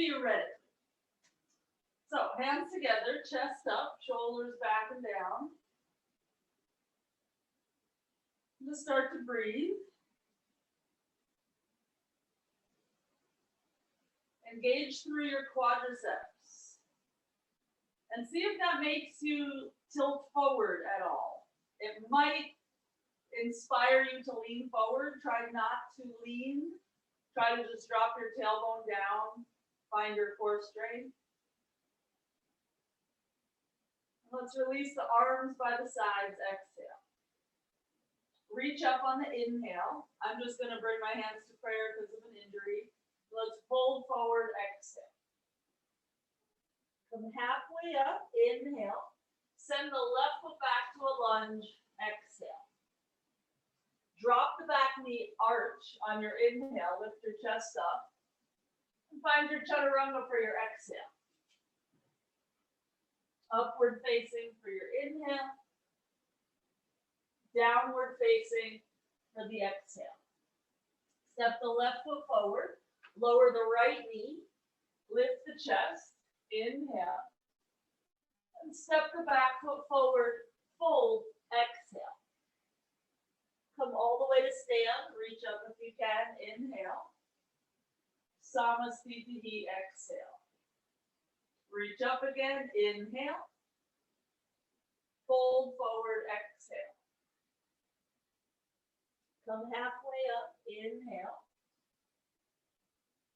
theoretically. So hands together, chest up, shoulders back and down. Just start to breathe. Engage through your quadriceps. And see if that makes you tilt forward at all. It might inspire you to lean forward. Try not to lean. Try to just drop your tailbone down. Find your core strength. Let's release the arms by the sides. Exhale. Reach up on the inhale. I'm just going to bring my hands to prayer because of an injury. Let's fold forward. Exhale. Come halfway up. Inhale. Send the left foot back to a lunge. Exhale. Drop the back knee, arch on your inhale. Lift your chest up. And find your chaturanga for your exhale. Upward facing for your inhale. Downward facing for the exhale. Step the left foot forward. Lower the right knee. Lift the chest. Inhale. And step the back foot forward. Fold. Exhale. Come all the way to stand. Reach up if you can. Inhale. Samasthiti. Exhale. Reach up again. Inhale. Fold forward. Exhale. Come halfway up. Inhale.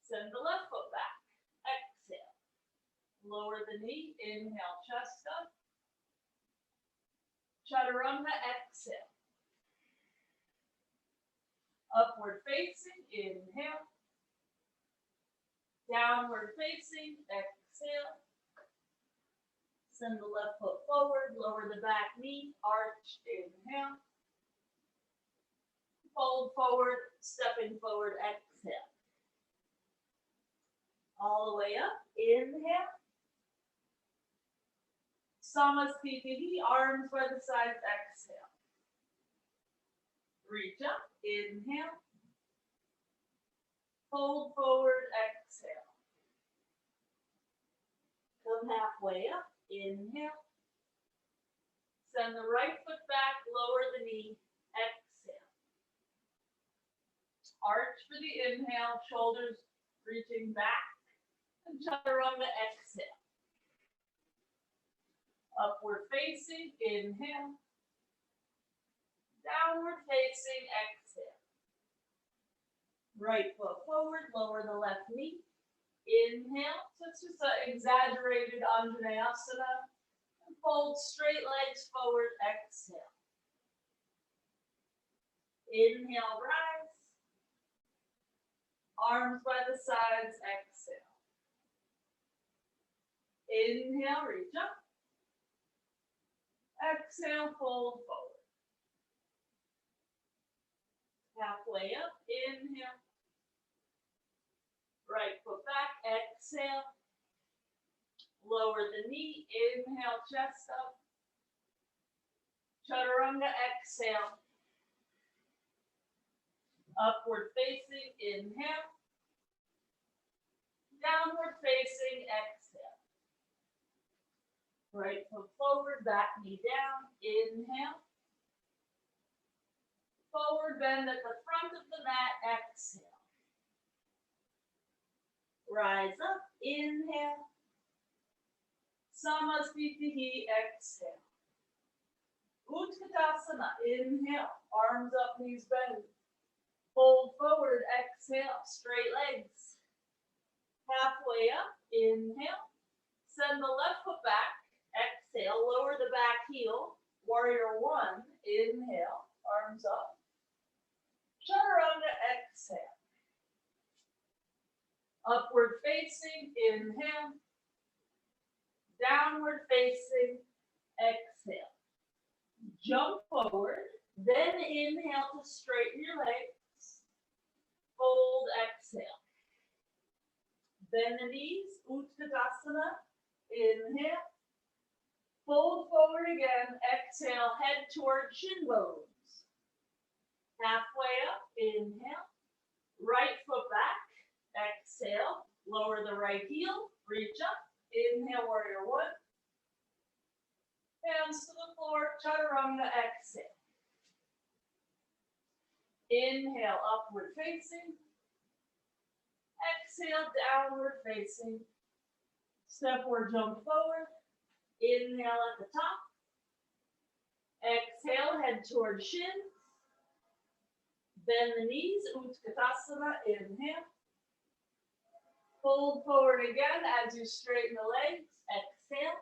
Send the left foot back. Exhale. Lower the knee. Inhale. Chest up. Chaturanga. Exhale. Upward facing. Inhale. Downward facing. Exhale. Send the left foot forward. Lower the back knee. Arch. Inhale. Fold forward. Stepping forward. Exhale. All the way up. Inhale. Samasthiti. Arms by the sides. Exhale. Reach up. Inhale. Fold forward. Exhale. Come halfway up. Inhale. Send the right foot back. Lower the knee. Exhale. Arch for the inhale. Shoulders reaching back. And chaturanga. Exhale. Upward facing. Inhale. Downward facing. Exhale. Right foot forward. Lower the left knee. Inhale. So it's just an exaggerated Anjaneyasana. And fold straight legs forward. Exhale. Inhale. Rise. Arms by the sides. Exhale. Inhale. Reach up. Exhale. Fold forward. Halfway up. Inhale. Right foot back. Exhale. Lower the knee. Inhale. Chest up. Chaturanga. Exhale. Upward facing. Inhale. Downward facing. Exhale. Right foot forward. Back knee down. Inhale. Forward bend at the front of the mat. Exhale. Rise up. Inhale. Samasthiti. Exhale. Utkatasana. Inhale. Arms up, knees bend. Fold forward. Exhale. Straight legs. Halfway up. Inhale. Send the left foot back. Exhale. Lower the back heel. Warrior one. Inhale. Arms up. Chaturanga. Exhale. Upward facing. Inhale. Downward facing. Exhale. Jump forward. Then inhale to straighten your legs. Fold. Exhale. Bend the knees. Utkatasana. Inhale. Fold forward again. Exhale. Head toward shin bones. Halfway up. Inhale. Right foot back. Exhale. Lower the right heel, reach up. Inhale, warrior one. Hands to the floor, chaturanga, exhale. Inhale, upward facing. Exhale, downward facing. Step or jump forward. Inhale at the top. Exhale, head towards shins. Bend the knees, Utkatasana, inhale. Fold forward again as you straighten the legs. Exhale.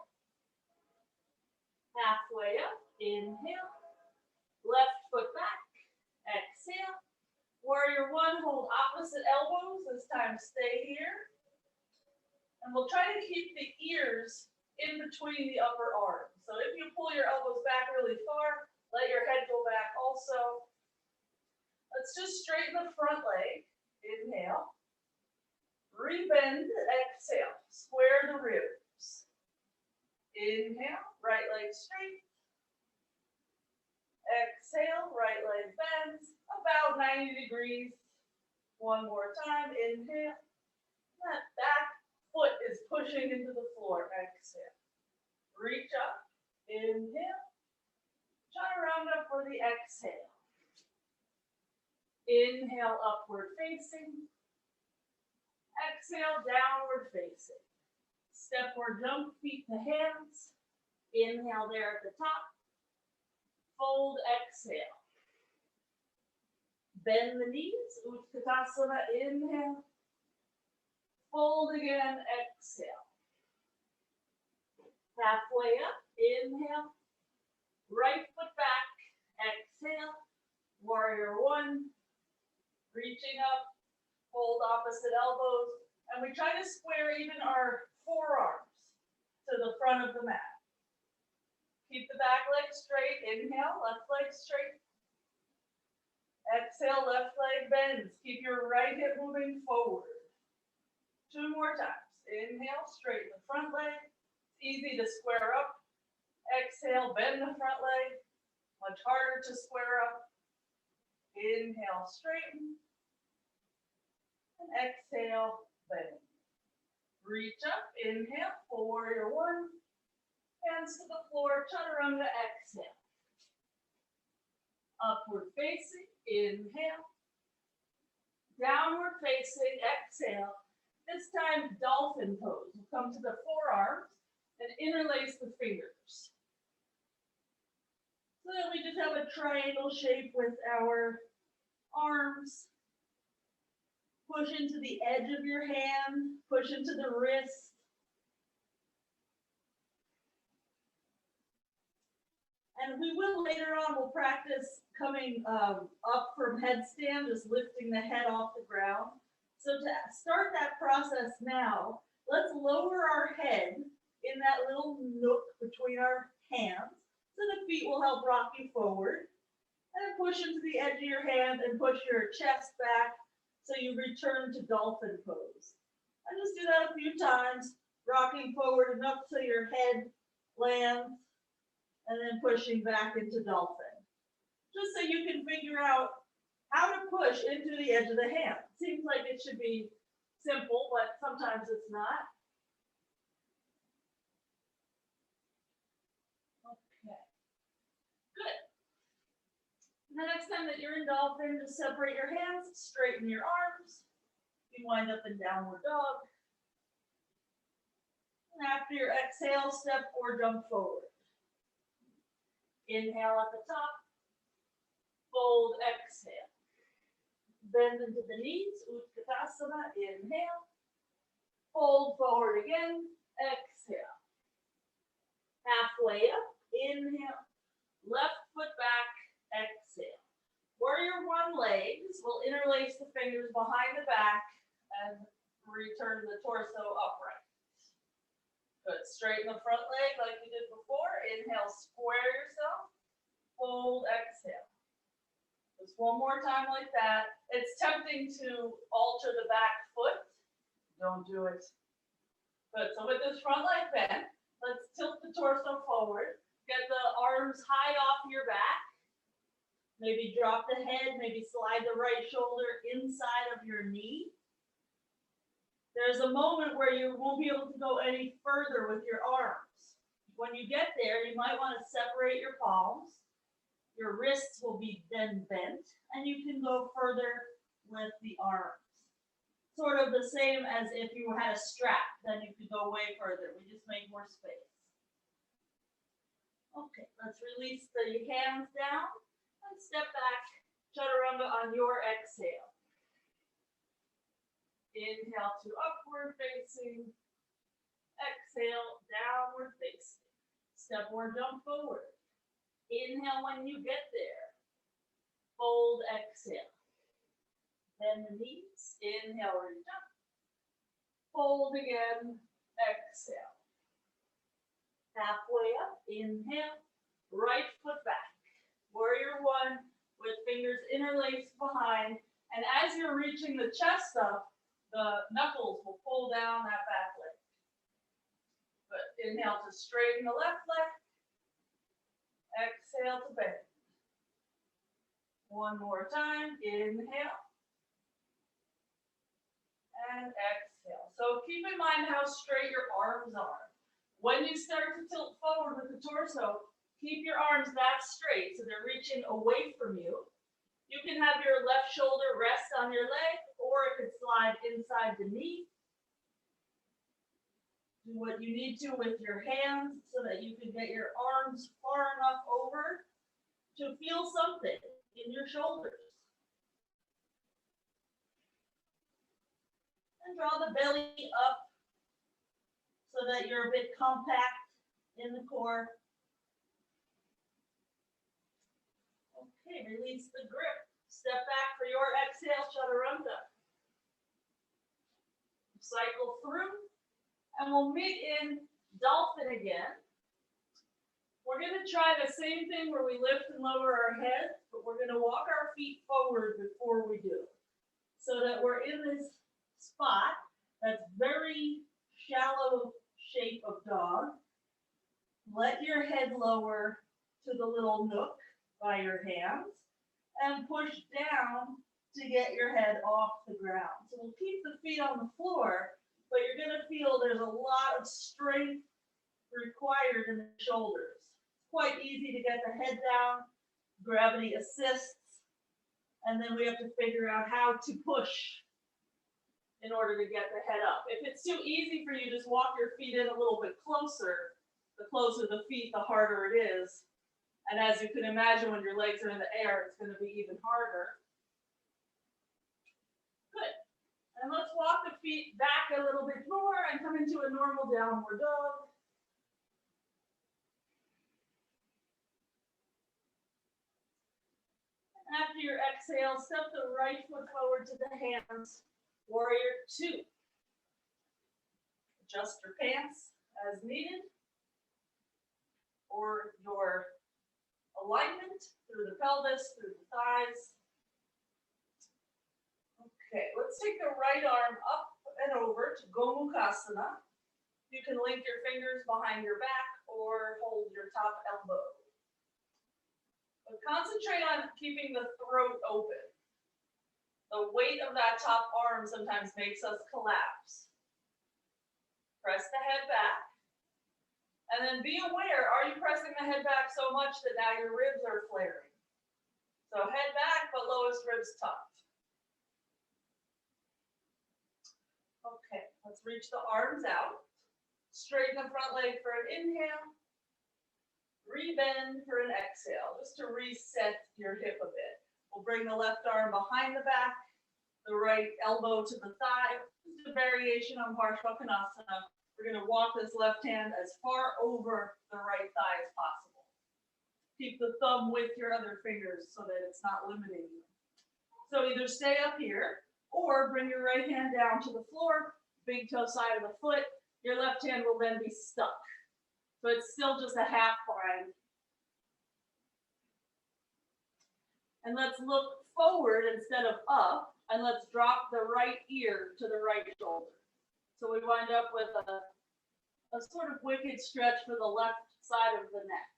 Halfway up, inhale. Left foot back, exhale. Warrior one, hold opposite elbows. This time stay here. And we'll try to keep the ears in between the upper arms. So if you pull your elbows back really far, let your head go back also. Let's just straighten the front leg. Inhale. Rebend, exhale. Square the ribs. Inhale, right leg straight. Exhale, right leg bends about 90 degrees. One more time. Inhale. That back foot is pushing into the floor. Exhale. Reach up. Inhale. Chaturanga for the exhale. Inhale, upward facing. Exhale, downward facing. Step or jump, feet to hands. Inhale there at the top. Fold, exhale. Bend the knees, Utkatasana, inhale. Fold again, exhale. Halfway up, inhale. Right foot back, exhale. Warrior one. Reaching up, hold opposite elbows. And we try to square even our forearms to the front of the mat. Keep the back leg straight. Inhale, left leg straight. Exhale, left leg bends. Keep your right hip moving forward. Two more times. Inhale, straighten the front leg. It's easy to square up. Exhale, bend the front leg. Much harder to square up. Inhale, straighten. And exhale, bend. Reach up, inhale, for warrior one. Hands to the floor, chaturanga, exhale. Upward facing, inhale. Downward facing, exhale. This time, dolphin pose. We'll come to the forearms and interlace the fingers. So that we just have a triangle shape with our arms. Push into the edge of your hand, push into the wrist. And we will later on, we'll practice coming up from headstand, just lifting the head off the ground. So to start that process now, let's lower our head in that little nook between our hands. So the feet will help rock you forward. And then push into the edge of your hand and push your chest back so you return to dolphin pose. And just do that a few times, rocking forward enough so your head lands, and then pushing back into dolphin. Just so you can figure out how to push into the edge of the hand. Seems like it should be simple, but sometimes it's not. Okay, good. The next time that you're in dolphin, just separate your hands, straighten your arms. You wind up in downward dog. And after your exhale, step or jump forward. Inhale at the top. Fold, exhale. Bend into the knees, Utkatasana, inhale. Fold forward again, exhale. Halfway up, inhale. Left foot back, exhale. Warrior one legs will interlace the fingers behind the back and return the torso upright. Good. Straighten the front leg like you did before. Inhale, square yourself. Fold, exhale. Just one more time like that. It's tempting to alter the back foot. Don't do it. Good. So with this front leg bent, let's tilt the torso forward. Get the arms high off your back. Maybe drop the head, maybe slide the right shoulder inside of your knee. There's a moment where you won't be able to go any further with your arms. When you get there, you might want to separate your palms. Your wrists will be then bent, and you can go further with the arms. Sort of the same as if you had a strap, then you could go way further. We just make more space. Okay, let's release the hands down and step back, chaturanga on your exhale. Inhale to upward facing, exhale, downward facing. Step or jump forward. Inhale when you get there. Fold, exhale. Bend the knees, inhale, reach up. Fold again, exhale. Halfway up, inhale, right foot back. Warrior one with fingers interlaced behind. And as you're reaching the chest up, the knuckles will pull down that back leg. But inhale to straighten the left leg. Exhale to bend. One more time, inhale. And exhale. So keep in mind how straight your arms are. When you start to tilt forward with the torso, keep your arms that straight so they're reaching away from you. You can have your left shoulder rest on your leg, or it could slide inside the knee. Do what you need to with your hands so that you can get your arms far enough over to feel something in your shoulders. And draw the belly up so that you're a bit compact in the core. Okay, release the grip. Step back for your exhale, chaturanga. Cycle through, and we'll meet in dolphin again. We're going to try the same thing where we lift and lower our head, but we're going to walk our feet forward before we do, so that we're in this spot that's very shallow shape of dog. Let your head lower to the little nook by your hands and push down to get your head off the ground. So we'll keep the feet on the floor, but you're going to feel there's a lot of strength required in the shoulders. It's quite easy to get the head down, gravity assists, and then we have to figure out how to push in order to get the head up. If it's too easy for you, just walk your feet in a little bit closer. The closer the feet, the harder it is. And as you can imagine, when your legs are in the air, it's going to be even harder. Good. And let's walk the feet back a little bit more and come into a normal downward dog. After your exhale, step the right foot forward to the hands. Warrior two. Adjust your pants as needed, or your alignment through the pelvis, through the thighs. Okay, let's take the right arm up and over to Gomukhasana. You can link your fingers behind your back or hold your top elbow. But concentrate on keeping the throat open. The weight of that top arm sometimes makes us collapse. Press the head back. And then be aware, are you pressing the head back so much that now your ribs are flaring? So head back, but lowest ribs tucked. Okay, let's reach the arms out. Straighten the front leg for an inhale. Rebend for an exhale, just to reset your hip a bit. We'll bring the left arm behind the back, the right elbow to the thigh. Just a variation on Parshvakonasana. We're going to walk this left hand as far over the right thigh as possible. Keep the thumb with your other fingers so that it's not limiting you. So either stay up here or bring your right hand down to the floor, big toe side of the foot. Your left hand will then be stuck. So it's still just a half bind. And let's look forward instead of up, and let's drop the right ear to the right shoulder. So we wind up with a sort of wicked stretch for the left side of the neck.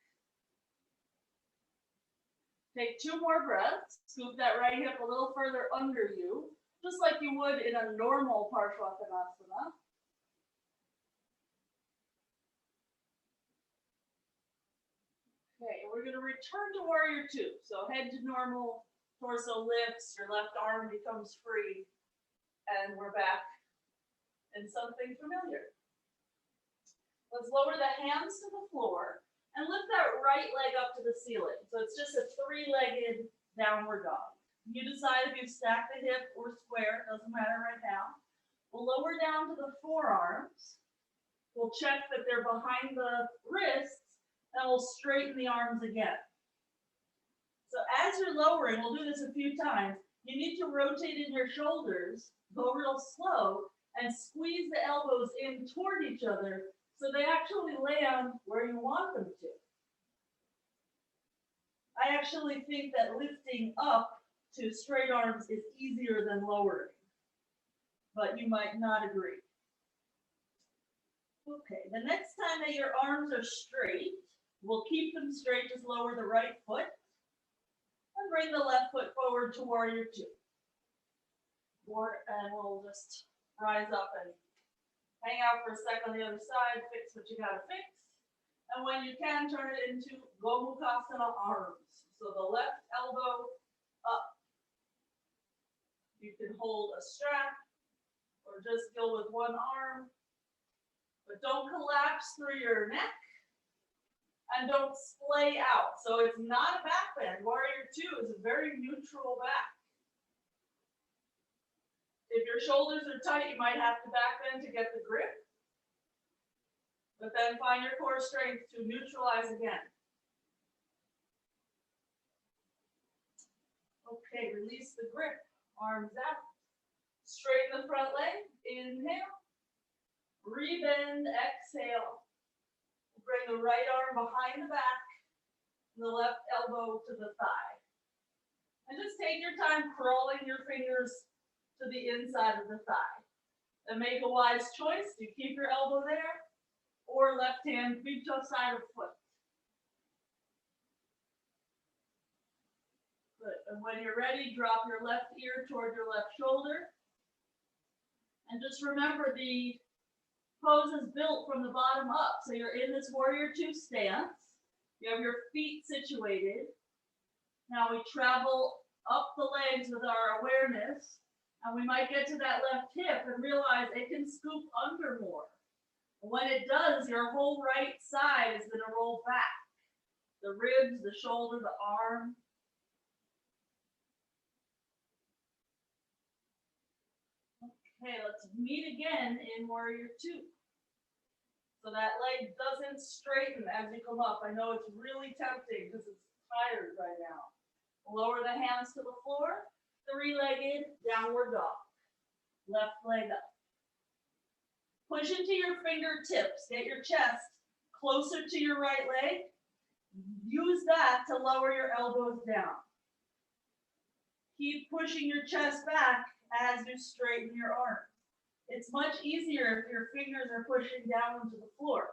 Take 2 more breaths. Scoop that right hip a little further under you. just like you would in a normal Parshvattanasana. Okay, we're going to return to warrior two. So head to normal, torso lifts, your left arm becomes free, and we're back in something familiar. Let's lower the hands to the floor and lift that right leg up to the ceiling. So it's just a three-legged downward dog. You decide if you stack the hip or square, doesn't matter right now. We'll lower down to the forearms. We'll check that they're behind the wrists, and we'll straighten the arms again. So as you're lowering, we'll do this a few times, you need to rotate in your shoulders, go real slow, and squeeze the elbows in toward each other so they actually land where you want them to. I actually think that lifting up to straight arms is easier than lowering, but you might not agree. Okay, the next time that your arms are straight, we'll keep them straight, just lower the right foot and bring the left foot forward to warrior two. And we'll just rise up and hang out for a second on the other side, fix what you gotta fix. And when you can, turn it into Mukta arms. So the left elbow up. You can hold a strap or just go with one arm, but don't collapse through your neck and don't splay out. So it's not a back bend. Warrior two is a very neutral back. If your shoulders are tight, you might have to back bend to get the grip, but then find your core strength to neutralize again. Okay, release the grip, arms out. Straighten the front leg, inhale. Rebend, exhale. Bring the right arm behind the back, and the left elbow to the thigh. And just take your time crawling your fingers to the inside of the thigh. And make a wise choice. Do you keep your elbow there? Or left hand, Pincha side of foot. Good. And when you're ready, drop your left ear toward your left shoulder. And just remember the pose is built from the bottom up. So you're in this warrior two stance. You have your feet situated. Now we travel up the legs with our awareness. And we might get to that left hip and realize it can scoop under more. When it does, your whole right side is going to roll back. The ribs, the shoulder, the arm. Okay, let's meet again in warrior two. So that leg doesn't straighten as you come up. I know it's really tempting because it's tired right now. Lower the hands to the floor. Three-legged downward dog. Left leg up. Push into your fingertips. Get your chest closer to your right leg. Use that to lower your elbows down. Keep pushing your chest back as you straighten your arms. It's much easier if your fingers are pushing down into the floor.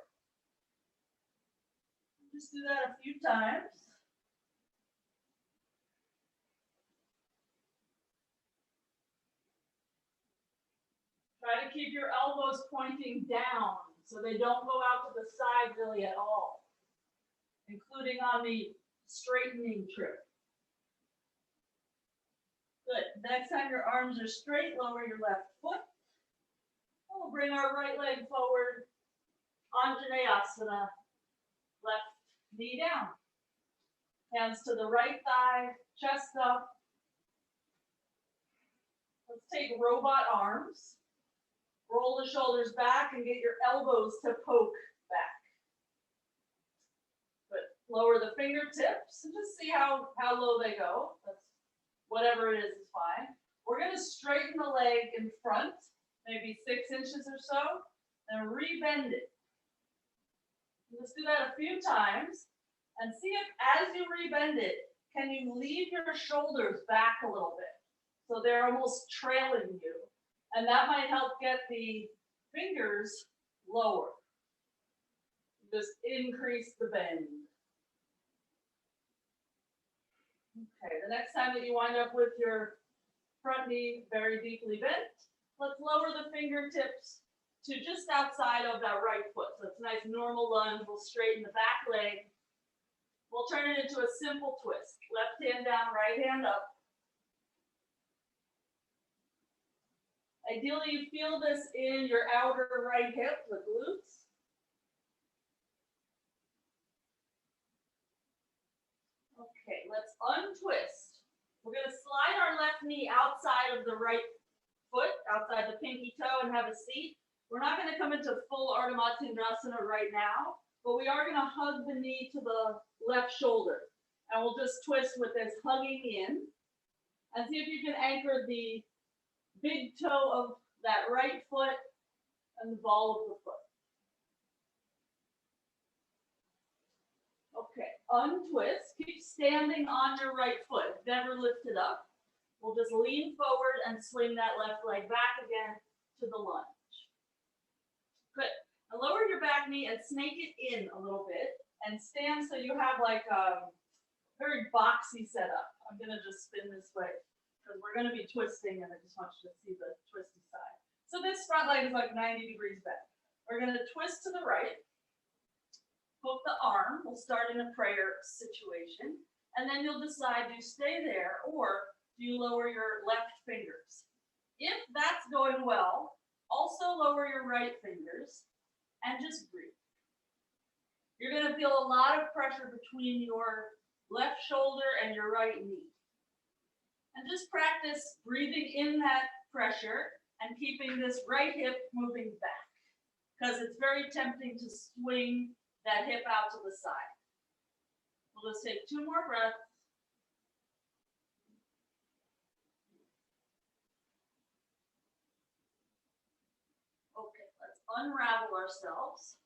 Just do that a few times. Try to keep your elbows pointing down so they don't go out to the side really at all, including on the straightening trip. Good. Next time your arms are straight, lower your left foot. And we'll bring our right leg forward. Anjaneyasana. Left knee down. Hands to the right thigh, chest up. Let's take robot arms. Roll the shoulders back and get your elbows to poke back. Good. Lower the fingertips and just see how low they go. That's whatever it is fine. We're going to straighten the leg in front, maybe 6 inches or so, and rebend it. Let's do that a few times and see if as you rebend it, can you leave your shoulders back a little bit so they're almost trailing you. And that might help get the fingers lower. Just increase the bend. Okay, the next time that you wind up with your Front knee very deeply bent. Let's lower the fingertips to just outside of that right foot. So it's a nice normal lunge. We'll straighten the back leg. We'll turn it into a simple twist. Left hand down, right hand up. Ideally, you feel this in your outer right hip, the glutes. Okay, let's untwist. We're going to slide our left knee outside of the right foot, outside the pinky toe, and have a seat. We're not going to come into full Ardha Matsyendrasana right now, but we are going to hug the knee to the left shoulder. And we'll just twist with this hugging in. And see if you can anchor the big toe of that right foot and the ball of the foot. Okay, untwist. Keep standing on your right foot. Never lift it up. We'll just lean forward and swing that left leg back again to the lunge. Good. Now lower your back knee and snake it in a little bit and stand so you have like a very boxy setup. I'm going to just spin this way because we're going to be twisting and I just want you to see the twisty side. So this front leg is like 90 degrees bent. We're going to twist to the right. Hook the arm. We'll start in a prayer situation. And then you'll decide, do you stay there or do you lower your left fingers? If that's going well, also lower your right fingers and just breathe. You're going to feel a lot of pressure between your left shoulder and your right knee. And just practice breathing in that pressure and keeping this right hip moving back because it's very tempting to swing that hip out to the side. We'll just take 2 more breaths. Okay, let's unravel ourselves.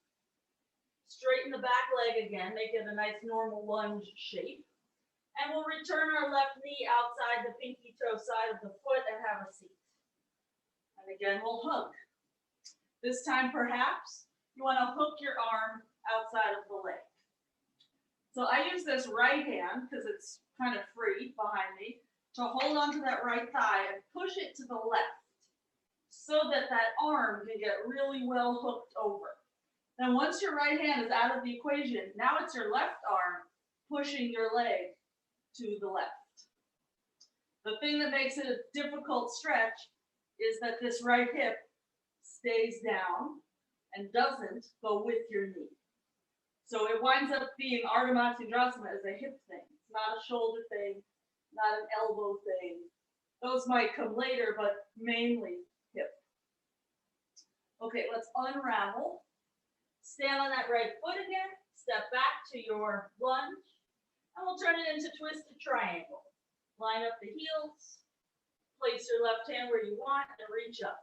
Straighten the back leg again, make it a nice normal lunge shape. And we'll return our left knee outside the pinky toe side of the foot and have a seat. And again, we'll hug. This time, perhaps, you want to hook your arm outside of the leg. So I use this right hand, because it's kind of free behind me, to hold onto that right thigh and push it to the left so that that arm can get really well hooked over. Then once your right hand is out of the equation, now it's your left arm pushing your leg to the left. The thing that makes it a difficult stretch is that this right hip stays down and doesn't go with your knee. So it winds up being Ardha Matsyendrasana as a hip thing. It's not a shoulder thing, not an elbow thing. Those might come later, but mainly hip. Okay, let's unravel. Stand on that right foot again. Step back to your lunge. And we'll turn it into twisted triangle. Line up the heels. Place your left hand where you want and reach up.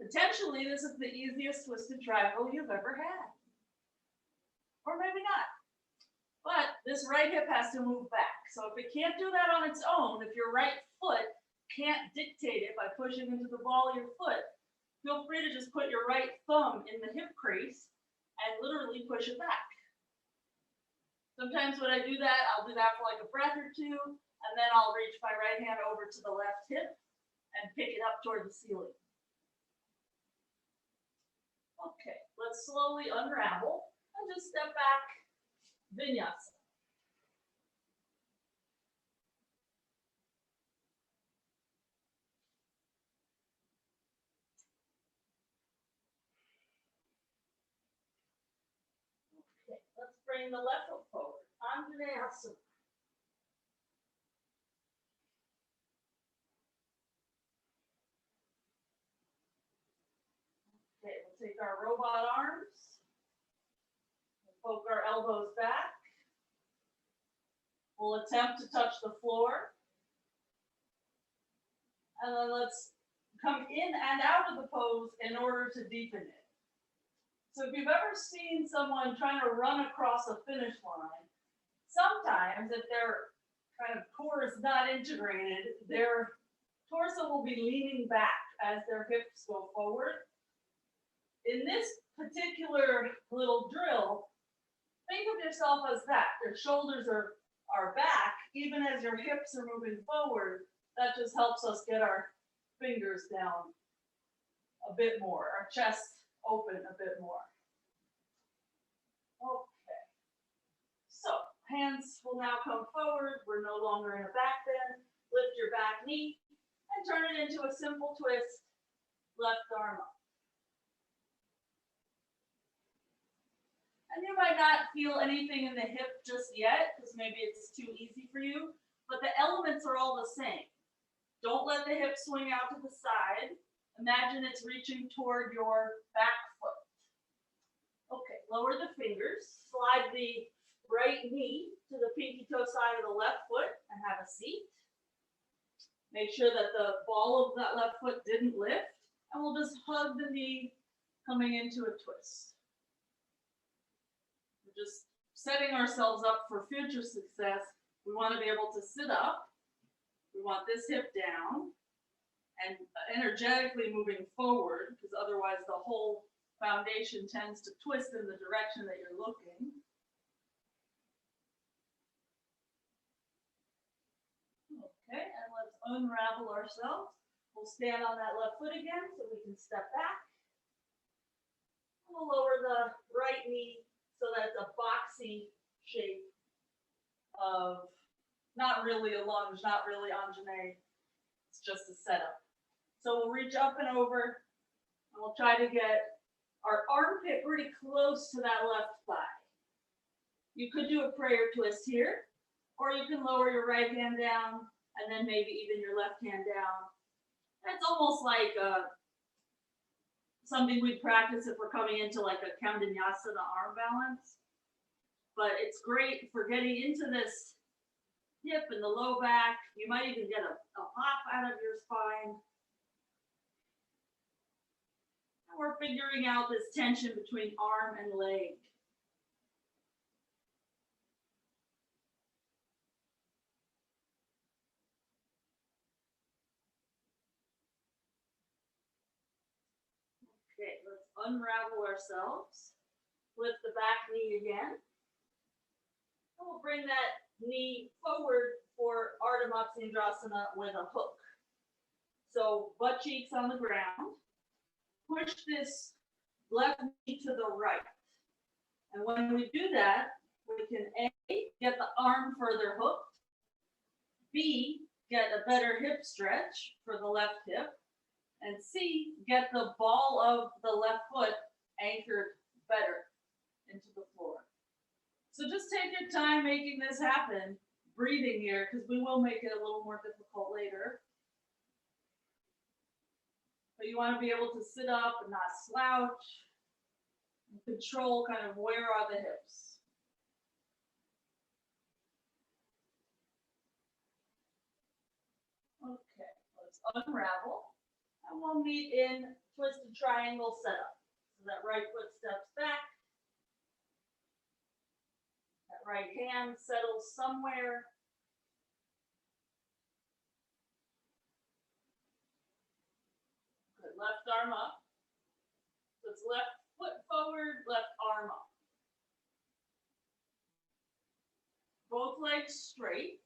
Potentially, this is the easiest twisted triangle you've ever had. Or maybe not. But this right hip has to move back. So if it can't do that on its own, if your right foot can't dictate it by pushing into the ball of your foot, feel free to just put your right thumb in the hip crease and literally push it back. Sometimes when I do that, I'll do that for like a breath or two, and then I'll reach my right hand over to the left hip and pick it up toward the ceiling. Okay, let's slowly unravel and just step back, vinyasa. Okay, let's bring the left foot forward, Non-Ashtanga. Okay, we'll take our robot arms, poke our elbows back. We'll attempt to touch the floor. And then let's come in and out of the pose in order to deepen it. So if you've ever seen someone trying to run across a finish line, sometimes if their kind of core is not integrated, their torso will be leaning back as their hips go forward. In this particular little drill, think of yourself as that. Your shoulders are back, even as your hips are moving forward, That just helps us get our fingers down a bit more, our chest open a bit more. Okay. So hands will now come forward. We're no longer in a back bend. Lift your back knee and turn it into a simple twist. Left arm up. And you might not feel anything in the hip just yet, because maybe it's too easy for you, but the elements are all the same. Don't let the hip swing out to the side. Imagine it's reaching toward your back foot. Okay, lower the fingers. Slide the right knee to the pinky toe side of the left foot and have a seat. Make sure that the ball of that left foot didn't lift, and we'll just hug the knee coming into a twist. We're just setting ourselves up for future success. We want to be able to sit up. We want this hip down and energetically moving forward, because otherwise the whole foundation tends to twist in the direction that you're looking. Okay, and let's unravel ourselves. We'll stand on that left foot again so we can step back. We'll lower the right knee so that it's a boxy shape of not really a lunge, not really Anjane. It's just a setup. So we'll reach up and over, and we'll try to get our armpit pretty close to that left thigh. You could do a prayer twist here, or you can lower your right hand down, and then maybe even your left hand down. It's almost like something we'd practice if we're coming into like a Dhanurasana arm balance. But it's great for getting into this hip and the low back. You might even get a pop out of your spine. And we're figuring out this tension between arm and leg. Okay, let's unravel ourselves. Lift the back knee again. And we'll bring that knee forward for Ardha Matsyendrasana with a hook. So butt cheeks on the ground. Push this left knee to the right. And when we do that, we can A, get the arm further hooked. B, get a better hip stretch for the left hip. And C, get the ball of the left foot anchored better into the floor. So just take your time making this happen, breathing here, because we will make it a little more difficult later. But you want to be able to sit up and not slouch, and control kind of where are the hips. Okay, let's unravel. And we'll meet in twisted triangle setup. So that right foot steps back. That right hand settles somewhere. Good, left arm up. So it's left foot forward, left arm up. Both legs straight.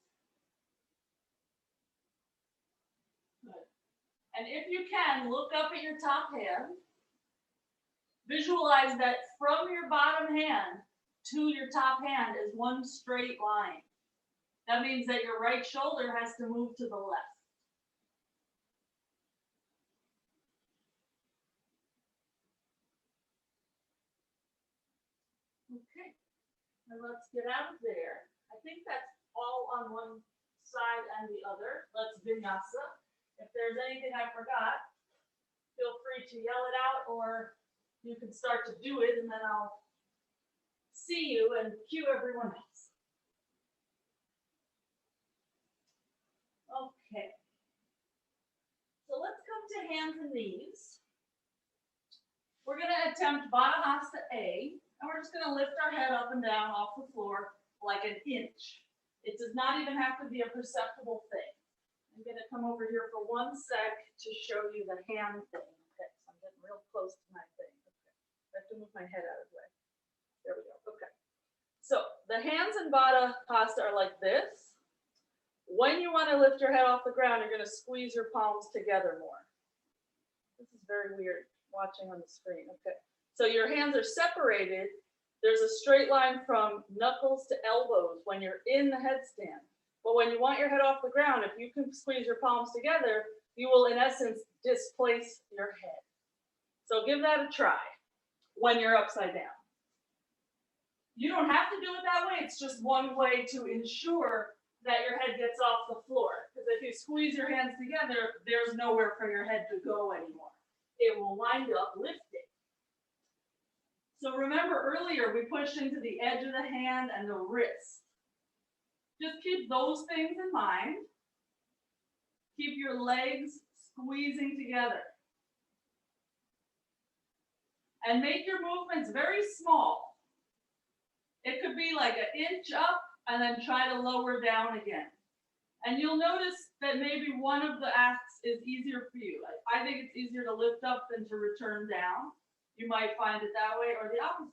And if you can, look up at your top hand. Visualize that from your bottom hand to your top hand is one straight line. That means that your right shoulder has to move to the left. Okay, and let's get out of there. I think that's all on one side and the other. Let's vinyasa. If there's anything I forgot, feel free to yell it out, or you can start to do it, and then I'll see you and cue everyone else. Okay. So let's come to hands and knees. We're going to attempt Baddha Hasta A, and we're just going to lift our head up and down off the floor like an inch. It does not even have to be a perceptible thing. I'm going to come over here for 1 sec to show you the hand thing. Okay, so I'm getting real close to my thing. Okay, I have to move my head out of the way. There we go. Okay. So the hands in Baddha Hasta are like this. When you want to lift your head off the ground, you're going to squeeze your palms together more. This is very weird watching on the screen. Okay. So your hands are separated. There's a straight line from knuckles to elbows when you're in the headstand. But when you want your head off the ground, if you can squeeze your palms together, you will, in essence, displace your head. So give that a try when you're upside down. You don't have to do it that way. It's just one way to ensure that your head gets off the floor. Because if you squeeze your hands together, there's nowhere for your head to go anymore. It will wind up lifting. So remember earlier, we pushed into the edge of the hand and the wrist. Just keep those things in mind. Keep your legs squeezing together. And make your movements very small. It could be like an inch up and then try to lower down again. And you'll notice that maybe one of the acts is easier for you. I think it's easier to lift up than to return down. You might find it that way or the opposite.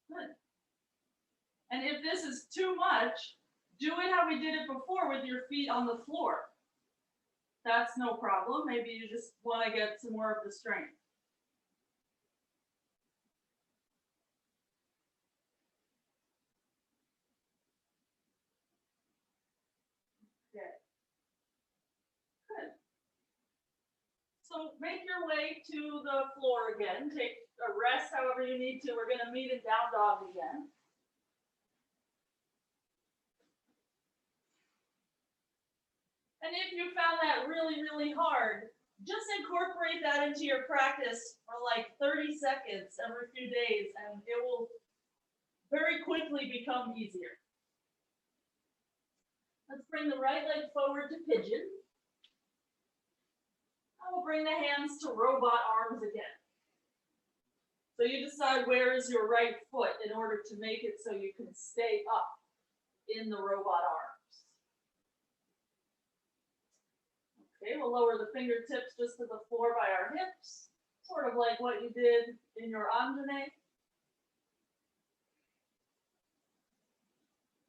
Good. And if this is too much, do it how we did it before with your feet on the floor. That's no problem. Maybe you just want to get some more of the strength. Okay. Good. So make your way to the floor again. Take a rest however you need to. We're going to meet in down dog again. And if you found that really, really hard, just incorporate that into your practice for like 30 seconds every few days, and it will very quickly become easier. Let's bring the right leg forward to pigeon. And we'll bring the hands to robot arms again. So you decide where is your right foot in order to make it so you can stay up in the robot arms. Okay, we'll lower the fingertips just to the floor by our hips, sort of like what you did in your Anjane.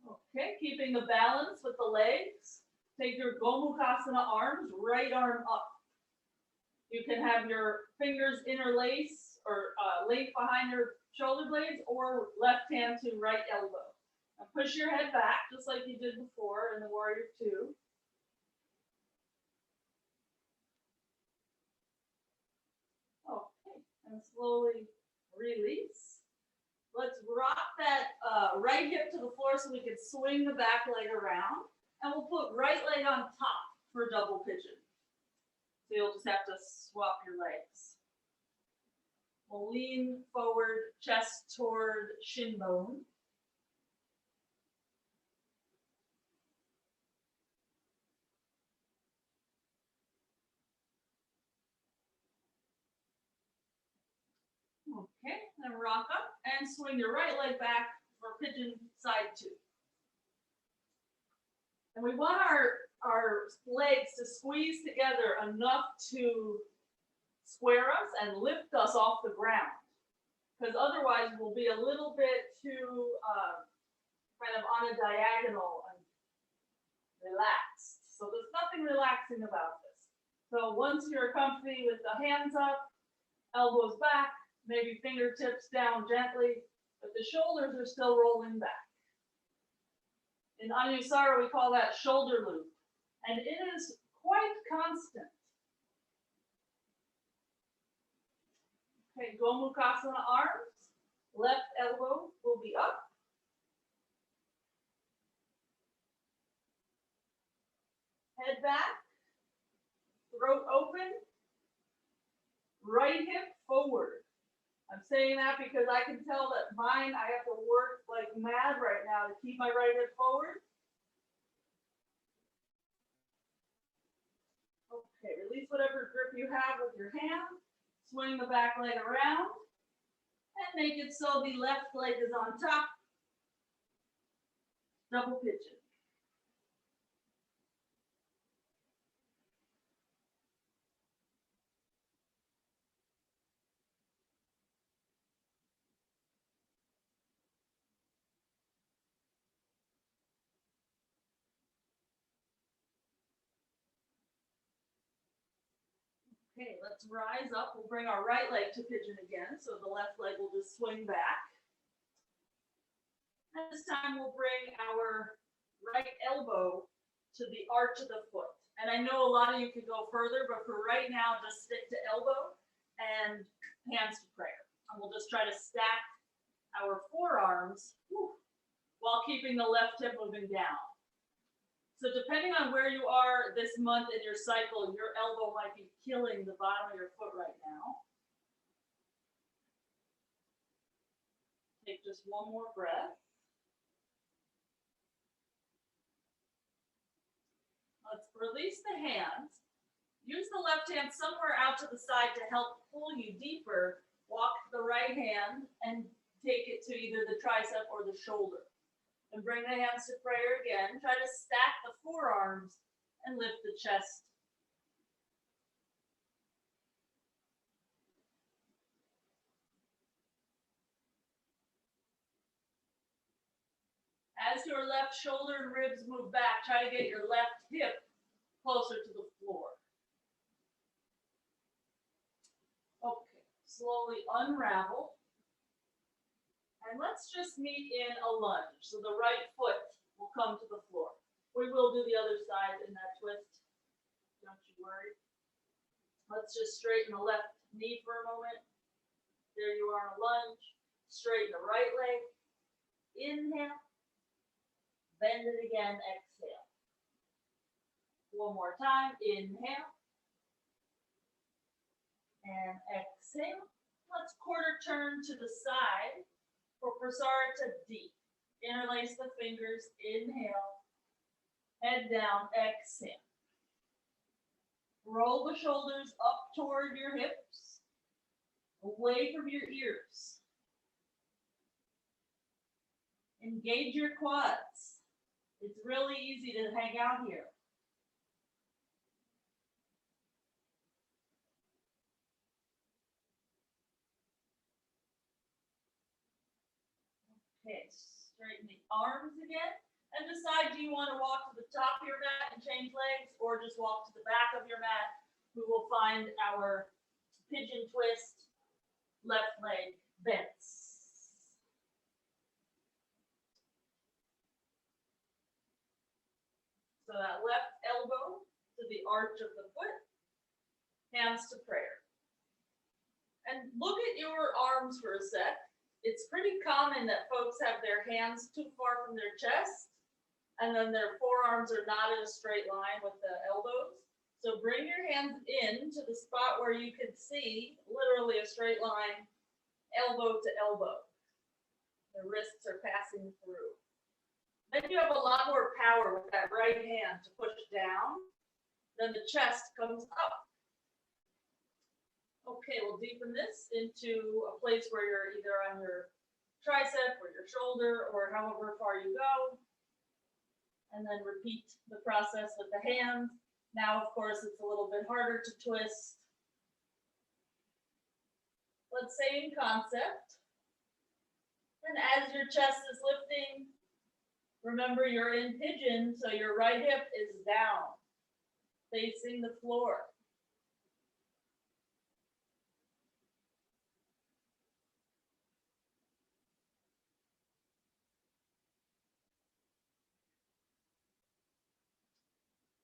Okay, keeping the balance with the legs. Take your Gomukhasana arms, right arm up. You can have your fingers interlace or link behind your shoulder blades, or left hand to right elbow. Now push your head back, just like you did before in the Warrior Two. Okay, and slowly release. Let's rock that right hip to the floor so we can swing the back leg around. And we'll put right leg on top for double pigeon. So you'll just have to swap your legs. We'll lean forward, chest toward shin bone. Okay, then rock up and swing your right leg back for pigeon side two. And we want our legs to squeeze together enough to square us and lift us off the ground. Because otherwise we'll be a little bit too kind of on a diagonal and relaxed. So there's nothing relaxing about this. So once you're comfy with the hands up, elbows back, maybe fingertips down gently, but the shoulders are still rolling back. In Anusara, we call that shoulder loop, and it is quite constant. Okay, Gomukhasana arms, left elbow will be up. Head back, throat open, right hip forward. I'm saying that because I can tell that mine, I have to work like mad right now to keep my right hip forward. Okay, release whatever grip you have with your hand. Swing the back leg around. And make it so the left leg is on top. Double pigeon. Okay, let's rise up. We'll bring our right leg to pigeon again, so the left leg will just swing back. And this time we'll bring our right elbow to the arch of the foot. And I know a lot of you could go further, but for right now, just stick to elbow and hands to prayer. And we'll just try to stack our forearms while keeping the left hip moving down. So depending on where you are this month in your cycle, your elbow might be killing the bottom of your foot right now. Take just one more breath. Let's release the hands. Use the left hand somewhere out to the side to help pull you deeper. Walk the right hand and take it to either the tricep or the shoulder. And bring the hands to prayer again. Try to stack the forearms and lift the chest. As your left shoulder and ribs move back, try to get your left hip closer to the floor. Okay, slowly unravel. And let's just meet in a lunge. So the right foot will come to the floor. We will do the other side in that twist. Don't you worry. Let's just straighten the left knee for a moment. There you are in a lunge. Straighten the right leg. Inhale. Bend it again. Exhale. One more time. Inhale. And exhale. Let's quarter turn to the side. For Prasarita D. Interlace the fingers, inhale, head down, exhale. Roll the shoulders up toward your hips, away from your ears. Engage your quads. It's really easy to hang out here. Okay, straighten the arms again and decide, do you want to walk to the top of your mat and change legs or just walk to the back of your mat? We will find our pigeon twist, left leg bends. So that left elbow to the arch of the foot, hands to prayer. And look at your arms for a sec. It's pretty common that folks have their hands too far from their chest, and then their forearms are not in a straight line with the elbows. So bring your hands in to the spot where you can see literally a straight line, elbow to elbow. The wrists are passing through. Then you have a lot more power with that right hand to push down. Then the chest comes up. Okay, we'll deepen this into a place where you're either on your tricep or your shoulder or however far you go. And then repeat the process with the hands. Now, of course, it's a little bit harder to twist. But same concept. And as your chest is lifting, remember you're in pigeon, so your right hip is down, facing the floor.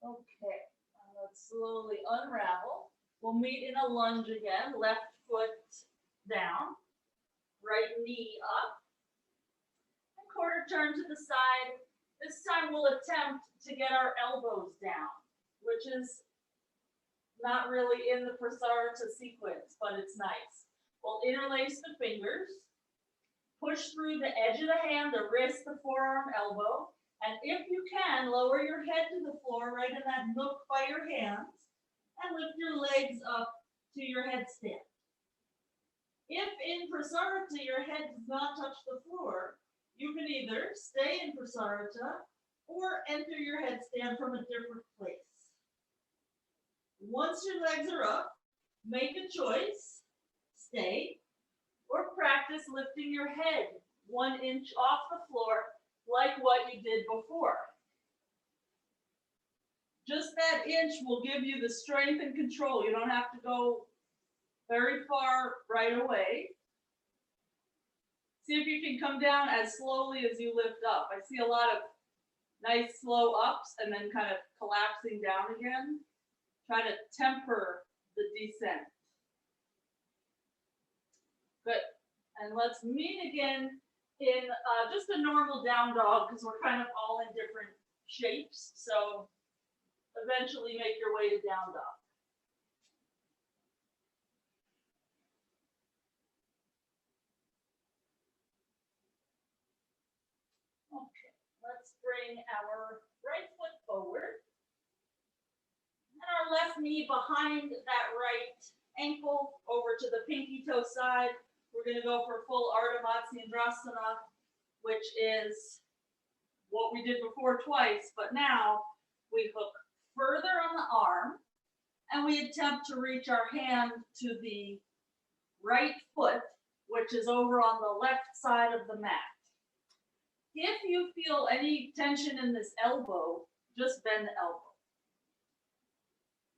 Okay, let's slowly unravel. We'll meet in a lunge again, left foot down, right knee up, and quarter turn to the side. This time we'll attempt to get our elbows down, which is not really in the Prasarita sequence, but it's nice. We'll interlace the fingers, push through the edge of the hand, the wrist, the forearm, elbow. And if you can, lower your head to the floor right in that nook by your hands and lift your legs up to your headstand. If in Prasarita your head does not touch the floor, you can either stay in Prasarita or enter your headstand from a different place. Once your legs are up, make a choice, stay, or practice lifting your head 1 inch off the floor like what you did before. Just that inch will give you the strength and control. You don't have to go very far right away. See if you can come down as slowly as you lift up. I see a lot of nice slow ups and then kind of collapsing down again. Try to temper the descent. Good. And let's meet again in just a normal down dog because we're kind of all in different shapes. So eventually make your way to down dog. Okay, let's bring our right foot forward and our left knee behind that right ankle over to the pinky toe side. We're going to go for full Ardha Matsyendrasana, which is what we did before twice, but now we hook further on the arm and we attempt to reach our hand to the right foot, which is over on the left side of the mat. If you feel any tension in this elbow, just bend the elbow.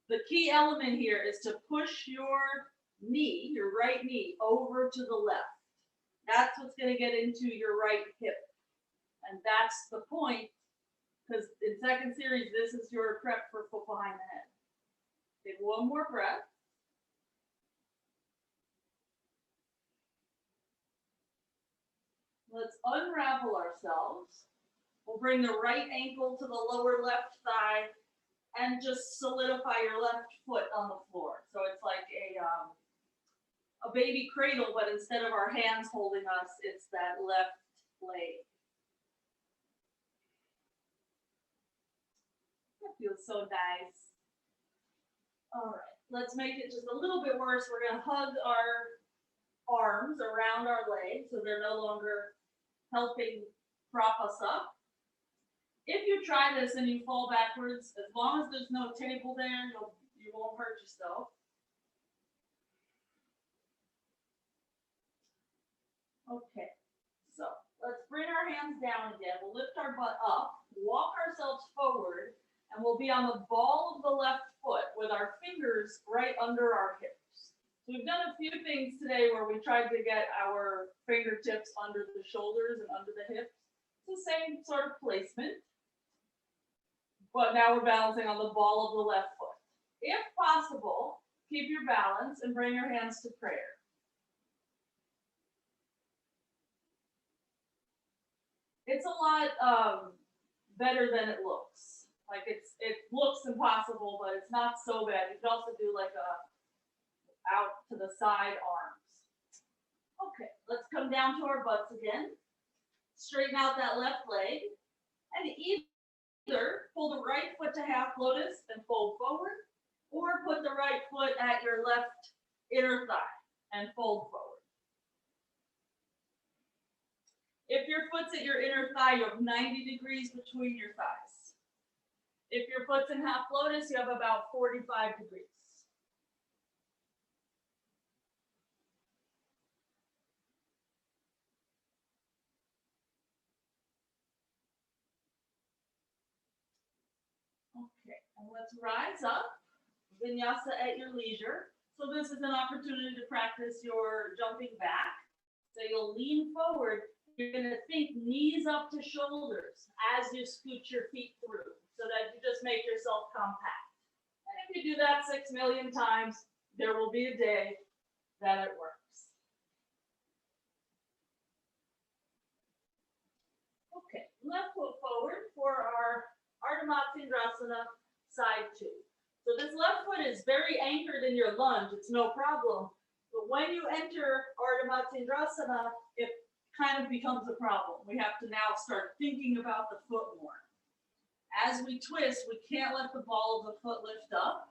The key element here is to push your knee, your right knee, over to the left. That's what's going to get into your right hip. And that's the point, because in second series, this is your prep for foot behind the head. Take one more breath. Let's unravel ourselves. We'll bring the right ankle to the lower left thigh and just solidify your left foot on the floor. So it's like a baby cradle, but instead of our hands holding us, it's that left leg. That feels so nice. All right, let's make it just a little bit worse. We're going to hug our arms around our legs so they're no longer helping prop us up. If you try this and you fall backwards, as long as there's no table there, you won't hurt yourself. Okay, so let's bring our hands down again. We'll lift our butt up, walk ourselves forward, and we'll be on the ball of the left foot with our fingers right under our hips. So we've done a few things today where we tried to get our fingertips under the shoulders and under the hips. It's the same sort of placement, but now we're balancing on the ball of the left foot. If possible, keep your balance and bring your hands to prayer. It's a lot better than it looks. Like it looks impossible, but it's not so bad. You could also do like a out to the side arms. Okay, let's come down to our butts again. Straighten out that left leg and either pull the right foot to half lotus and fold forward, or put the right foot at your left inner thigh and fold forward. If your foot's at your inner thigh, you have 90 degrees between your thighs. If your foot's in half lotus, you have about 45 degrees. Okay, and let's rise up, vinyasa at your leisure. So this is an opportunity to practice your jumping back. So you'll lean forward. You're going to think knees up to shoulders as you scoot your feet through so that you just make yourself compact. And if you do that 6 million times, there will be a day that it works. Okay, left foot forward for our Ardha Matsyendrasana side 2. So this left foot is very anchored in your lunge. It's no problem. But when you enter Ardha Matsyendrasana, it kind of becomes a problem. We have to now start thinking about the foot more. As we twist, we can't let the ball of the foot lift up.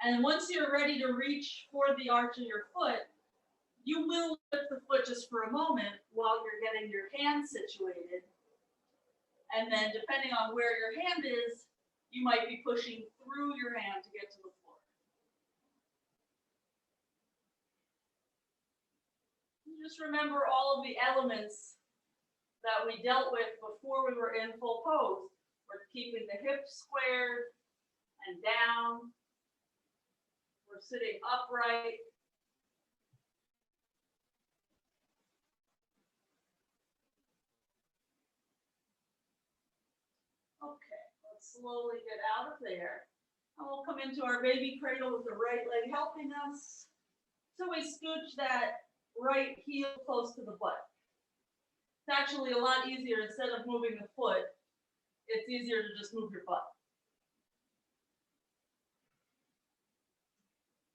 And once you're ready to reach for the arch of your foot, you will lift the foot just for a moment while you're getting your hand situated. And then depending on where your hand is, you might be pushing through your hand to get to the floor. Just remember all of the elements that we dealt with before we were in full pose. We're keeping the hips squared and down. We're sitting upright. Okay, let's slowly get out of there. And we'll come into our baby cradle with the right leg helping us. So we scooch that right heel close to the butt. It's actually a lot easier. Instead of moving the foot, it's easier to just move your butt.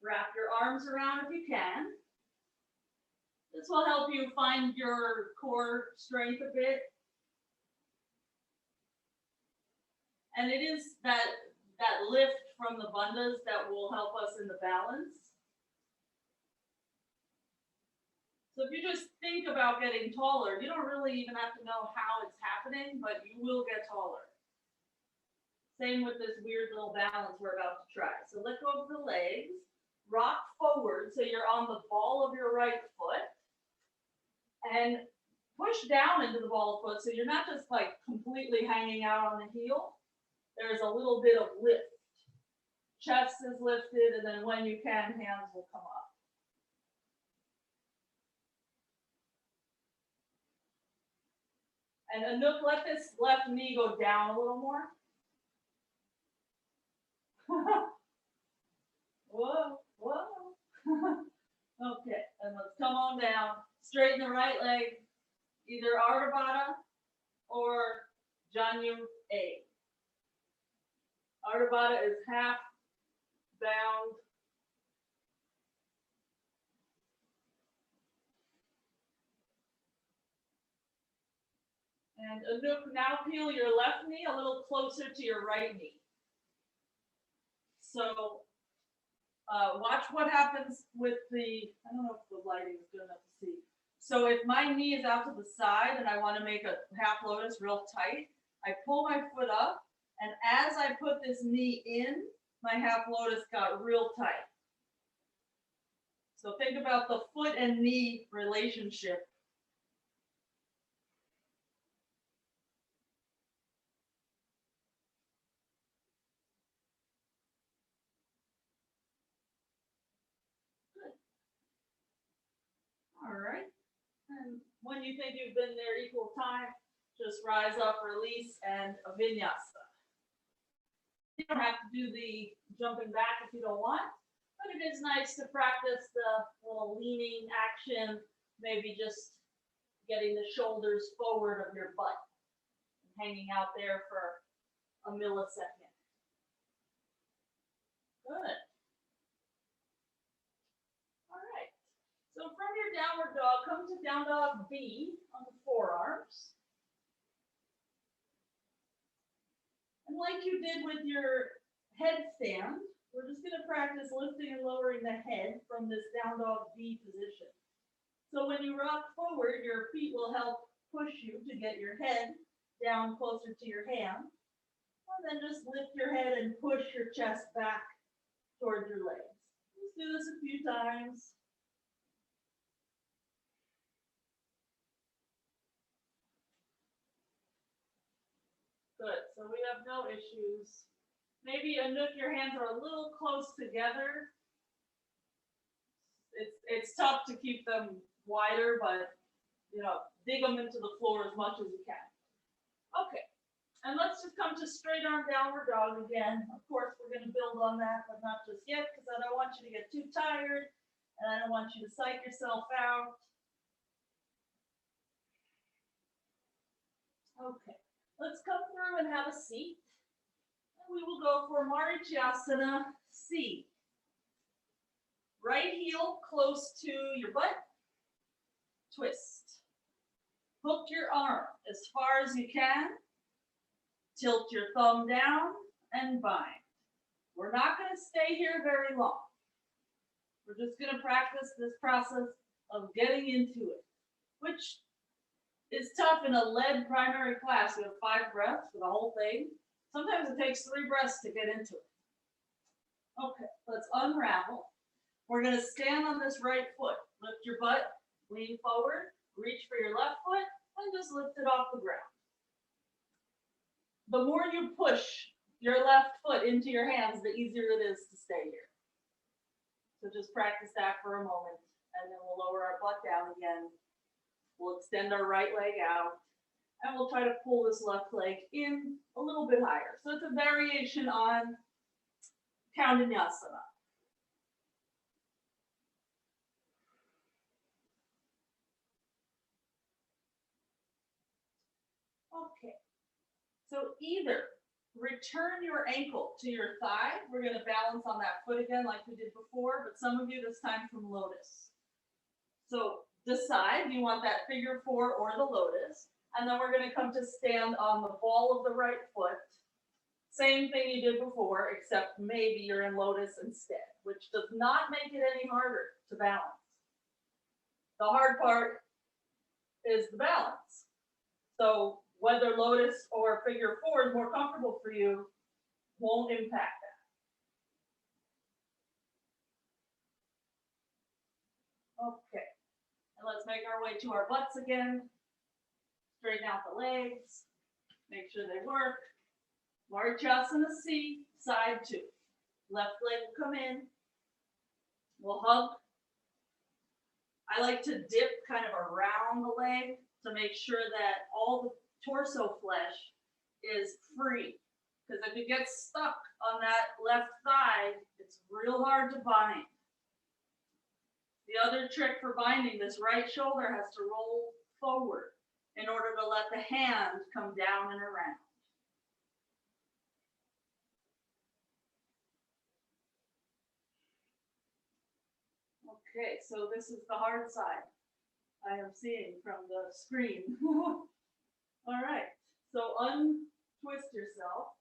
Wrap your arms around if you can. This will help you find your core strength a bit. And it is that lift from the bandhas that will help us in the balance. So if you just think about getting taller, you don't really even have to know how it's happening, but you will get taller. Same with this weird little balance we're about to try. So let go of the legs, rock forward so you're on the ball of your right foot, and push down into the ball of foot so you're not just like completely hanging out on the heel. There's a little bit of lift. Chest is lifted, and then when you can, hands will come up. And Anouk, let this left knee go down a little more. Whoa, whoa. Okay, and let's come on down. Straighten the right leg, either Ardha or Janu A. Ardha is half bound. And Anouk, now peel your left knee a little closer to your right knee. So watch what happens with the, I don't know if the lighting is good enough to see. So if my knee is out to the side and I want to make a half lotus real tight, I pull my foot up, and as I put this knee in, my half lotus got real tight. So think about the foot and knee relationship. All right, and when you think you've been there equal time, just rise up, release, and a vinyasa. You don't have to do the jumping back if you don't want, but it is nice to practice the little leaning action, maybe just getting the shoulders forward of your butt, and hanging out there for a millisecond. Good. So from your downward dog, come to down dog B on the forearms. And like you did with your headstand, we're just going to practice lifting and lowering the head from this down dog B position. So when you rock forward, your feet will help push you to get your head down closer to your hand. And then just lift your head and push your chest back towards your legs. Let's do this a few times. Good, so we have no issues. Maybe Anouk, your hands are a little close together. It's tough to keep them wider, but you know, dig them into the floor as much as you can. Okay, and let's just come to straight arm downward dog again. Of course, we're gonna build on that, but not just yet, because I don't want you to get too tired, and I don't want you to psych yourself out. Okay. Let's come through and have a seat. And we will go for Marichyasana C. Right heel close to your butt. Twist. Hook your arm as far as you can. Tilt your thumb down and bind. We're not going to stay here very long. We're just going to practice this process of getting into it, which is tough in a lead primary class. We have 5 breaths for the whole thing. Sometimes it takes 3 breaths to get into it. Okay, let's unravel. We're going to stand on this right foot. Lift your butt, lean forward, reach for your left foot, and just lift it off the ground. the more you push your left foot into your hands, the easier it is to stay here. So just practice that for a moment, and then we'll lower our butt down again. We'll extend our right leg out, and we'll try to pull this left leg in a little bit higher. So it's a variation on Dhanurasana. Okay, so either return your ankle to your thigh. We're going to balance on that foot again like we did before, but some of you this time from lotus. So decide, do you want that figure 4 or the lotus? And then we're going to come to stand on the ball of the right foot. Same thing you did before, except maybe you're in lotus instead, which does not make it any harder to balance. The hard part is the balance. So whether lotus or figure 4 is more comfortable for you won't impact that. Okay, and let's make our way to our butts again. Straighten out the legs, make sure they work. Marichyasana C, side 2. Left leg will come in. We'll hug. I like to dip kind of around the leg to make sure that all the torso flesh is free. Because if it gets stuck on that left thigh, it's real hard to bind. The other trick for binding, this right shoulder has to roll forward in order to let the hand come down and around. Okay, so this is the hard side I am seeing from the screen. All right, so untwist yourself.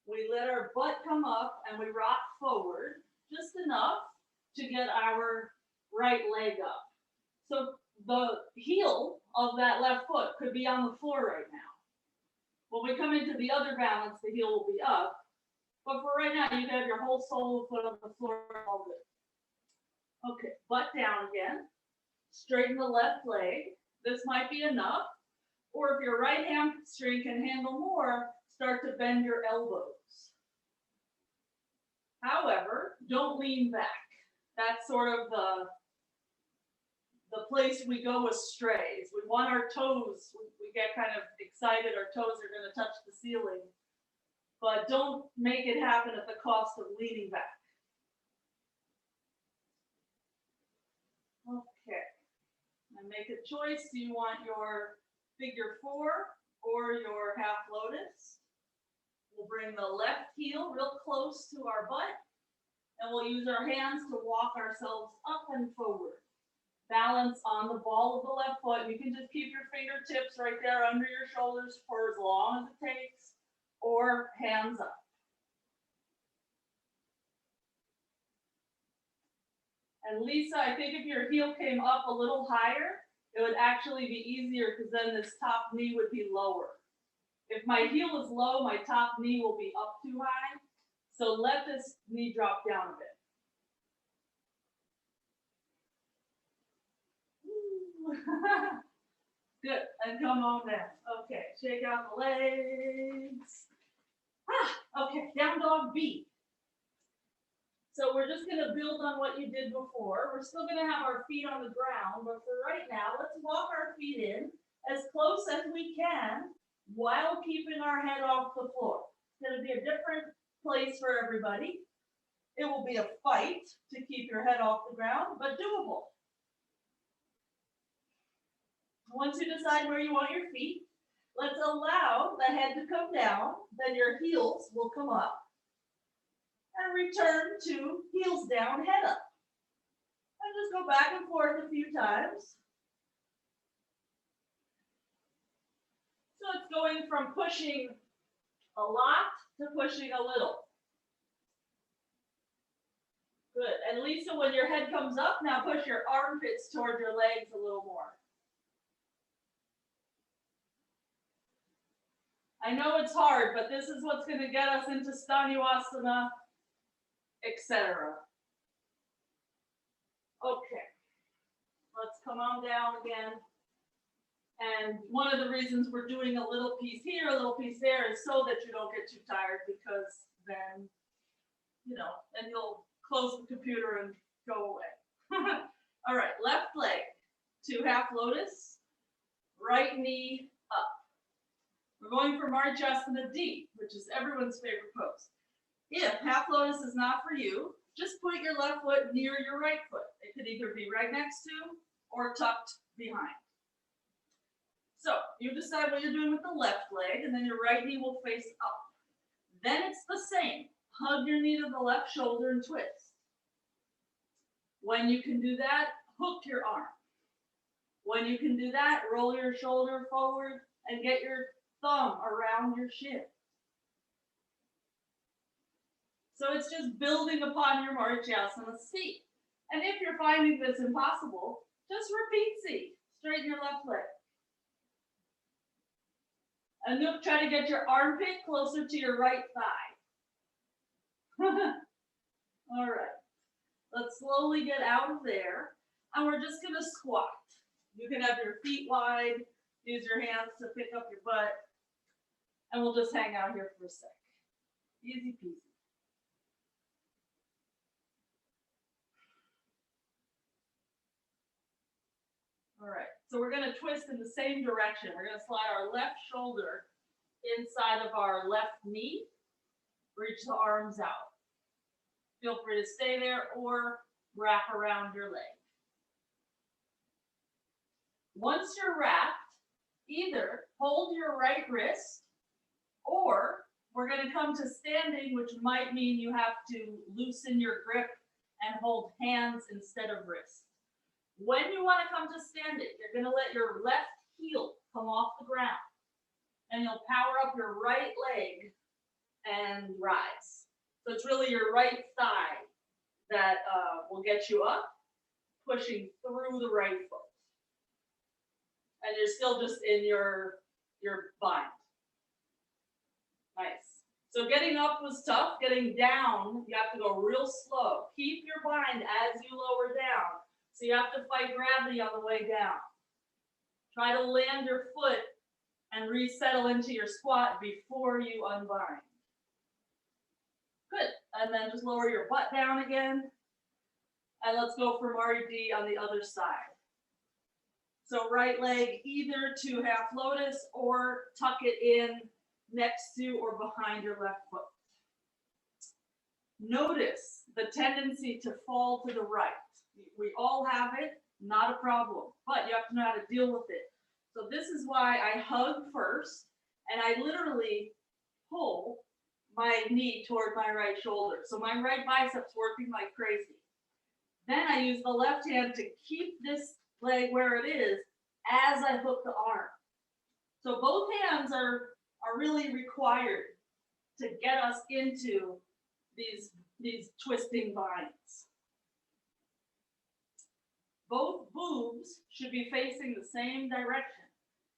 We let our butt come up and we rock forward just enough to get our right leg up. So the heel of that left foot could be on the floor right now. When we come into the other balance, the heel will be up. But for right now, you can have your whole sole foot on the floor. All good. Okay, butt down again. Straighten the left leg. This might be enough. Or if your right hamstring can handle more, start to bend your elbows. However, don't lean back. That's sort of the place we go astray. We want our toes, we get kind of excited, our toes are going to touch the ceiling. But don't make it happen at the cost of leaning back. Okay, and make a choice. Do you want your figure 4 or your half lotus? We'll bring the left heel real close to our butt, and we'll use our hands to walk ourselves up and forward. Balance on the ball of the left foot. You can just keep your fingertips right there under your shoulders for as long as it takes, or hands up. And Lisa, I think if your heel came up a little higher, it would actually be easier because then this top knee would be lower. If my heel is low, my top knee will be up too high. So let this knee drop down a bit. Good, and come on down. Okay, shake out the legs. Okay, down dog B. So we're just going to build on what you did before. We're still going to have our feet on the ground, but for right now, let's walk our feet in as close as we can while keeping our head off the floor. It's going to be a different place for everybody. It will be a fight to keep your head off the ground, but doable. Once you decide where you want your feet, let's allow the head to come down, then your heels will come up. And return to heels down, head up. And just go back and forth a few times. So it's going from pushing a lot to pushing a little. Good. And Lisa, when your head comes up, now push your armpits toward your legs a little more. I know it's hard, but this is what's going to get us into Stanuasana, etc. Okay, let's come on down again. And one of the reasons we're doing a little piece here, a little piece there, is so that you don't get too tired, because then, you know, then you'll close the computer and go away. All right, left leg to half lotus, right knee up. We're going for Marichyasana D, which is everyone's favorite pose. If half lotus is not for you, just put your left foot near your right foot. It could either be right next to or tucked behind. So you decide what you're doing with the left leg, and then your right knee will face up. Then it's the same. Hug your knee to the left shoulder and twist. When you can do that, hook your arm. When you can do that, roll your shoulder forward and get your thumb around your shin. So it's just building upon your Marichyasana C. And if you're finding this impossible, just repeat C. Straighten your left leg. And you'll try to get your armpit closer to your right thigh. All right. Let's slowly get out of there. And we're just going to squat. You can have your feet wide, use your hands to pick up your butt. And we'll just hang out here for a sec. Easy peasy. All right, so we're going to twist in the same direction. We're going to slide our left shoulder inside of our left knee. Reach the arms out. Feel free to stay there or wrap around your leg. Once you're wrapped, either hold your right wrist, or we're going to come to standing, which might mean you have to loosen your grip and hold hands instead of wrists. When you want to come to standing, you're going to let your left heel come off the ground, and you'll power up your right leg and rise. So it's really your right thigh that will get you up, pushing through the right foot. And you're still just in your bind. Nice. So getting up was tough. Getting down, you have to go real slow. Keep your bind as you lower down. So you have to fight gravity on the way down. Try to land your foot and resettle into your squat before you unbind. Good. And then just lower your butt down again. And let's go for Mari D on the other side. So right leg either to half lotus or tuck it in next to or behind your left foot. Notice the tendency to fall to the right. We all have it, not a problem, but you have to know how to deal with it. So this is why I hug first, and I literally pull my knee toward my right shoulder. So my right bicep's working like crazy. Then I use the left hand to keep this leg where it is as I hook the arm. So both hands are really required to get us into these twisting binds. Both boobs should be facing the same direction.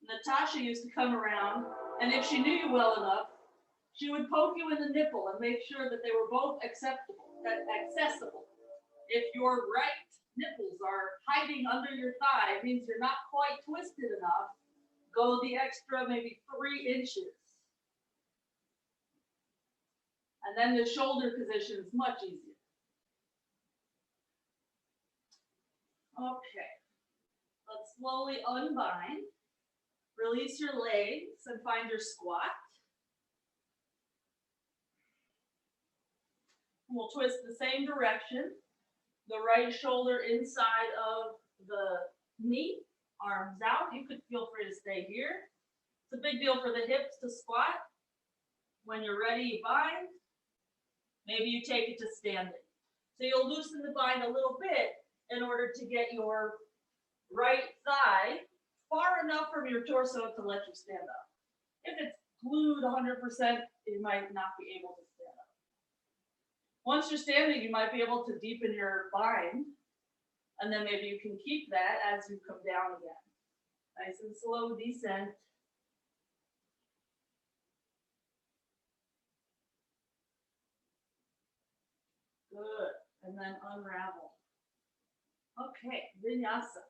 Natasha used to come around, and if she knew you well enough, she would poke you in the nipple and make sure that they were both accessible. If your right nipples are hiding under your thigh, it means you're not quite twisted enough. Go the extra maybe 3 inches. And then the shoulder position is much easier. Okay, let's slowly unbind. Release your legs and find your squat. We'll twist the same direction. The right shoulder inside of the knee, arms out. You could feel free to stay here. It's a big deal for the hips to squat. When you're ready, you bind. Maybe you take it to standing. So you'll loosen the bind a little bit in order to get your right thigh far enough from your torso to let you stand up. If it's glued 100%, you might not be able to stand up. Once you're standing, you might be able to deepen your bind, and then maybe you can keep that as you come down again. Nice and slow descent. Good. And then unravel. Okay, vinyasa.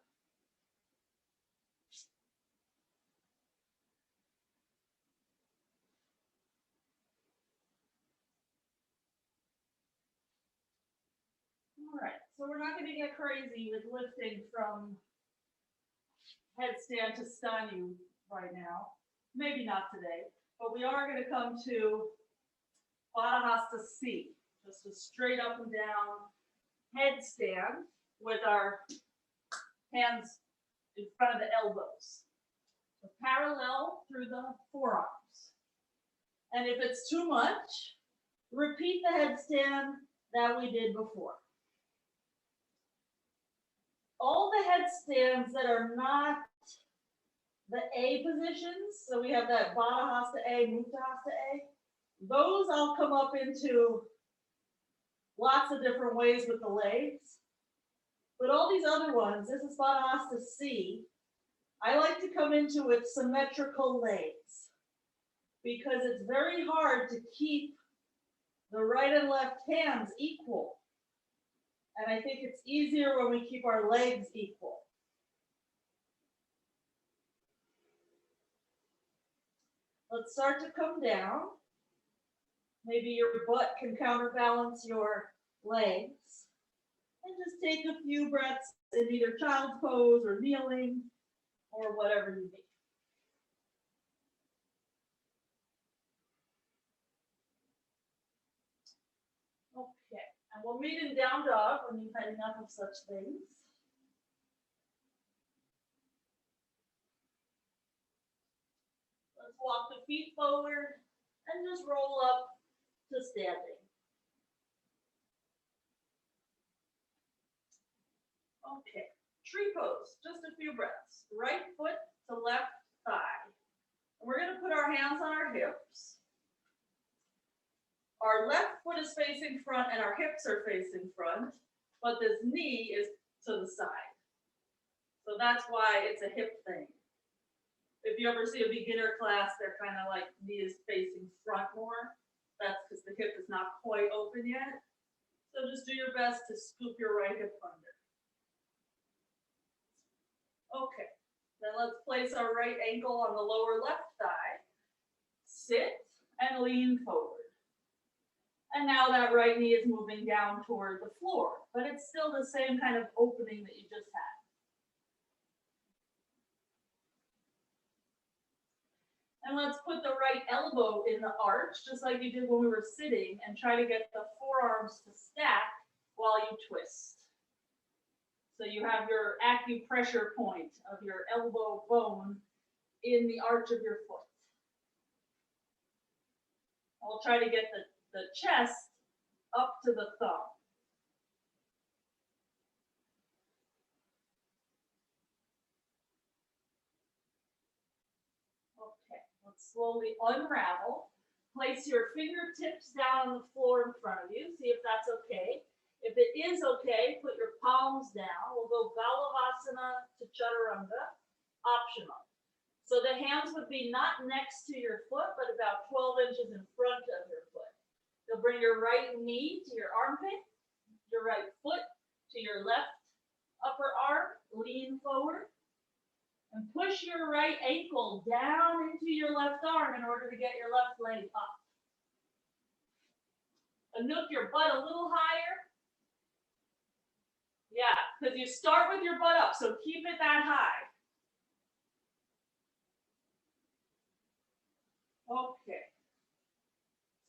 So we're not going to get crazy with lifting from headstand to stanu right now. Maybe not today, but we are going to come to Baddha Hasta C, just a straight up and down headstand with our hands in front of the elbows. So parallel through the forearms. And if it's too much, repeat the headstand that we did before. All the headstands that are not the A positions, so we have that Baddha Hasta A, Mukta Hasta A, those I'll come up into lots of different ways with the legs. But all these other ones, this is Baddha Hasta C, I like to come into with symmetrical legs because it's very hard to keep the right and left hands equal. And I think it's easier when we keep our legs equal. Let's start to come down. Maybe your butt can counterbalance your legs. And just take a few breaths in either child's pose or kneeling or whatever you need. Okay, and we'll meet in down dog when you've had enough of such things. Let's walk the feet forward and just roll up to standing. Okay, tree pose, just a few breaths. Right foot to left thigh. And we're going to put our hands on our hips. Our left foot is facing front and our hips are facing front, but this knee is to the side. So that's why it's a hip thing. If you ever see a beginner class, they're kind of like knee is facing front more. That's because the hip is not quite open yet. So just do your best to scoop your right hip under. Okay, then let's place our right ankle on the lower left thigh. Sit and lean forward. And now that right knee is moving down toward the floor, but it's still the same kind of opening that you just had. And let's put the right elbow in the arch, just like you did when we were sitting, and try to get the forearms to stack while you twist. So you have your acupressure point of your elbow bone in the arch of your foot. I'll try to get the chest up to the thumb. Okay, let's slowly unravel. Place your fingertips down on the floor in front of you. See if that's okay. If it is okay, put your palms down. We'll go Galavasana to Chaturanga, optional. So the hands would be not next to your foot, but about 12 inches in front of your foot. You'll bring your right knee to your armpit, your right foot to your left upper arm, lean forward, and push your right ankle down into your left arm in order to get your left leg up. Anook your butt a little higher. Yeah, because you start with your butt up, so keep it that high. Okay.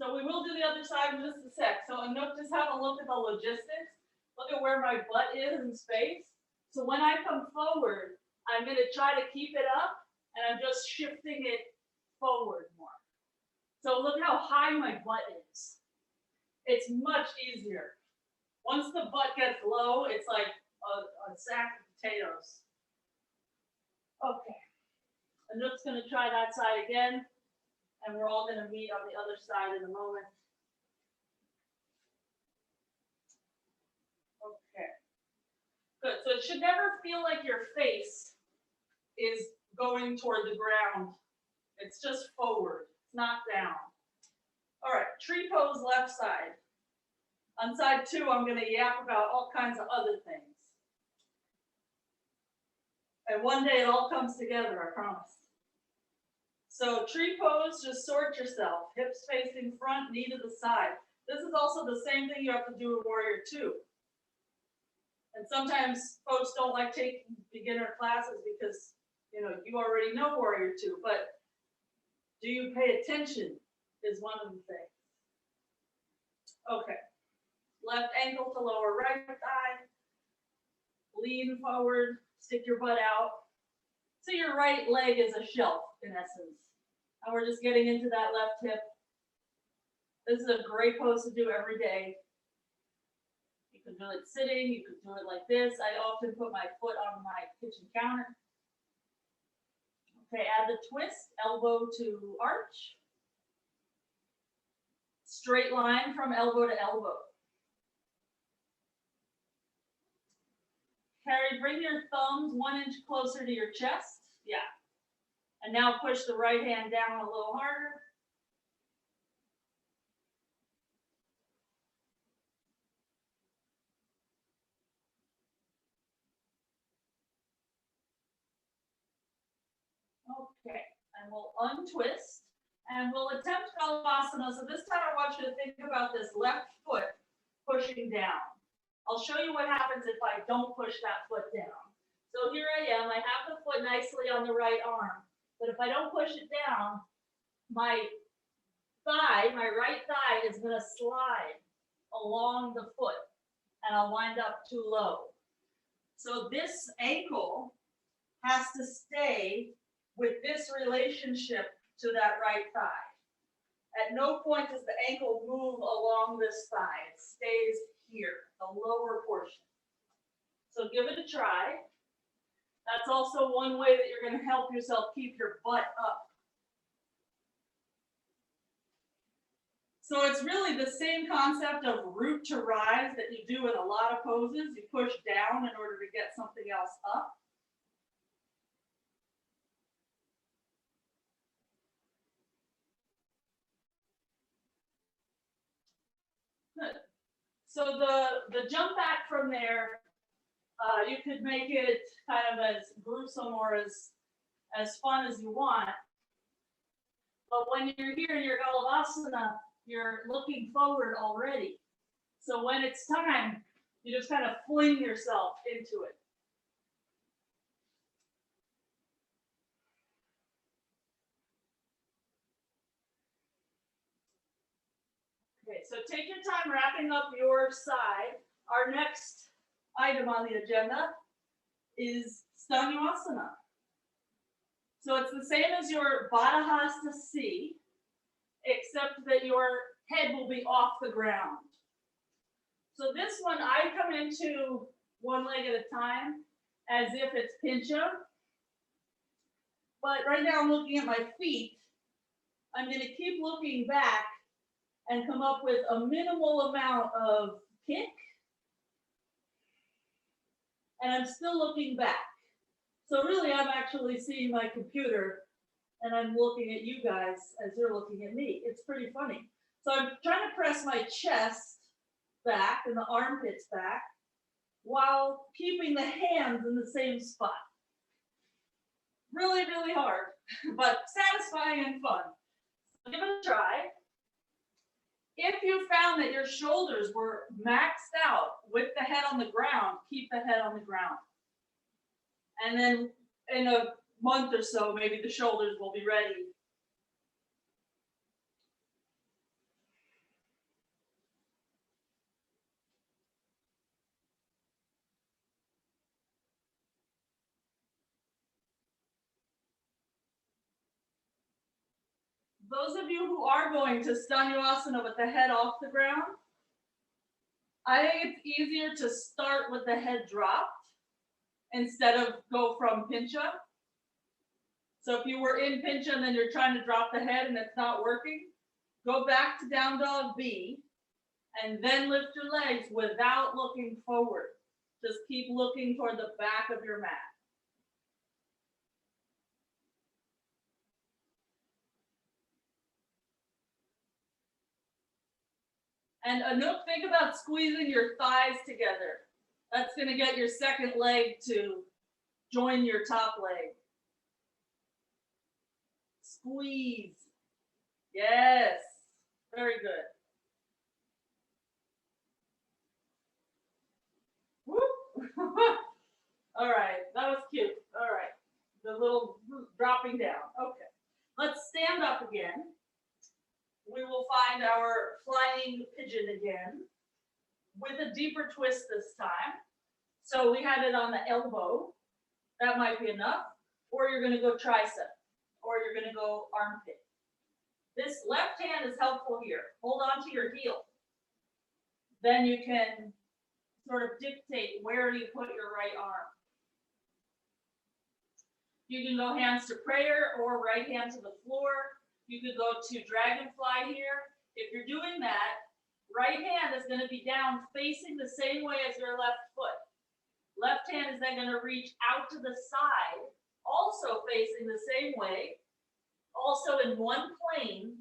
So we will do the other side in just a sec. So Anook, just have a look at the logistics. Look at where my butt is in space. So when I come forward, I'm going to try to keep it up, and I'm just shifting it forward more. So look how high my butt is. It's much easier. Once the butt gets low, it's like a sack of potatoes. Okay. Anook's going to try that side again, and we're all going to meet on the other side in a moment. Okay. Good. So it should never feel like your face is going toward the ground. It's just forward. It's not down. All right. Tree pose, left side. On side 2, I'm going to yap about all kinds of other things. And one day it all comes together, I promise. So tree pose, just sort yourself. Hips facing front, knee to the side. This is also the same thing you have to do in Warrior 2. And sometimes folks don't like taking beginner classes because, you know, you already know Warrior Two, but do you pay attention is one of the things. Okay, left ankle to lower right thigh, lean forward, stick your butt out. So your right leg is a shelf in essence. And we're just getting into that left hip. This is a great pose to do every day. You can do it sitting, you can do it like this. I often put my foot on my kitchen counter. Okay, add the twist, elbow to arch. Straight line from elbow to elbow. Bring your thumbs 1 inch closer to your chest. Yeah. And now push the right hand down a little harder. Okay, and we'll untwist and we'll attempt Galavasana. So this time I want you to think about this left foot pushing down. I'll show you what happens if I don't push that foot down. So here I am, I have the foot nicely on the right arm, but if I don't push it down, my thigh, my right thigh is gonna slide along the foot and I'll wind up too low. So this ankle has to stay with this relationship to that right thigh. At no point does the ankle move along this thigh. It stays here, the lower portion. So give it a try. That's also one way that you're going to help yourself keep your butt up. So it's really the same concept of root to rise that you do in a lot of poses. You push down in order to get something else up. Good. So the jump back from there, you could make it kind of as gruesome or as fun as you want. But when you're here in your Galavasana, you're looking forward already. So when it's time, you just kind of fling yourself into it. Okay, so take your time wrapping up your side. Our next item on the agenda is Stanuasana. So it's the same as your Baddha Hasta C, except that your head will be off the ground. So this one, I come into one leg at a time as if it's Pincha. But right now I'm looking at my feet. I'm going to keep looking back and come up with a minimal amount of kick. And I'm still looking back. So really, I'm actually seeing my computer and I'm looking at you guys as you're looking at me. It's pretty funny. So I'm trying to press my chest back and the armpits back while keeping the hands in the same spot. Really, really hard, but satisfying and fun. So give it a try. If you found that your shoulders were maxed out with the head on the ground, keep the head on the ground. And then in a month or so, maybe the shoulders will be ready. Those of you who are going to Stanuasana with the head off the ground, I think it's easier to start with the head dropped instead of go from Pincha. So if you were in Pincha and then you're trying to drop the head and it's not working, go back to down dog B and then lift your legs without looking forward. Just keep looking toward the back of your mat. And Anouk, think about squeezing your thighs together. That's going to get your second leg to join your top leg. Squeeze. Yes. Very good. Whoop. All right, that was cute. All right, the little dropping down. Okay, let's stand up again. We will find our flying pigeon again with a deeper twist this time. So we had it on the elbow. That might be enough. Or you're going to go tricep. Or you're going to go armpit. This left hand is helpful here. Hold on to your heel. Then you can sort of dictate where you put your right arm. You can go hands to prayer or right hand to the floor. You could go to Dragonfly here. If you're doing that, right hand is going to be down facing the same way as your left foot. Left hand is then going to reach out to the side, also facing the same way, also in one plane.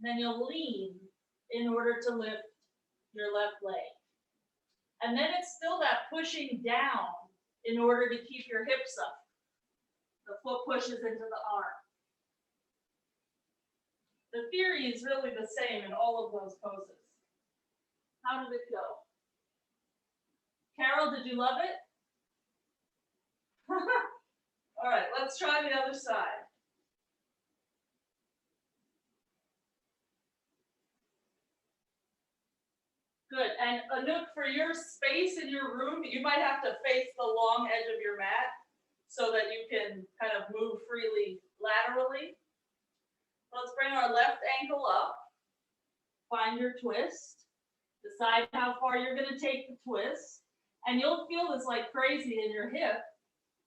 Then you'll lean in order to lift your left leg. And then it's still that pushing down in order to keep your hips up. The foot pushes into the arm. The theory is really the same in all of those poses. How did it go? Carol, did you love it? All right, let's try the other side. Good, and Anouk, for your space in your room, you might have to face the long edge of your mat so that you can kind of move freely laterally. Let's bring our left ankle up. Find your twist. Decide how far you're going to take the twist. And you'll feel this like crazy in your hip.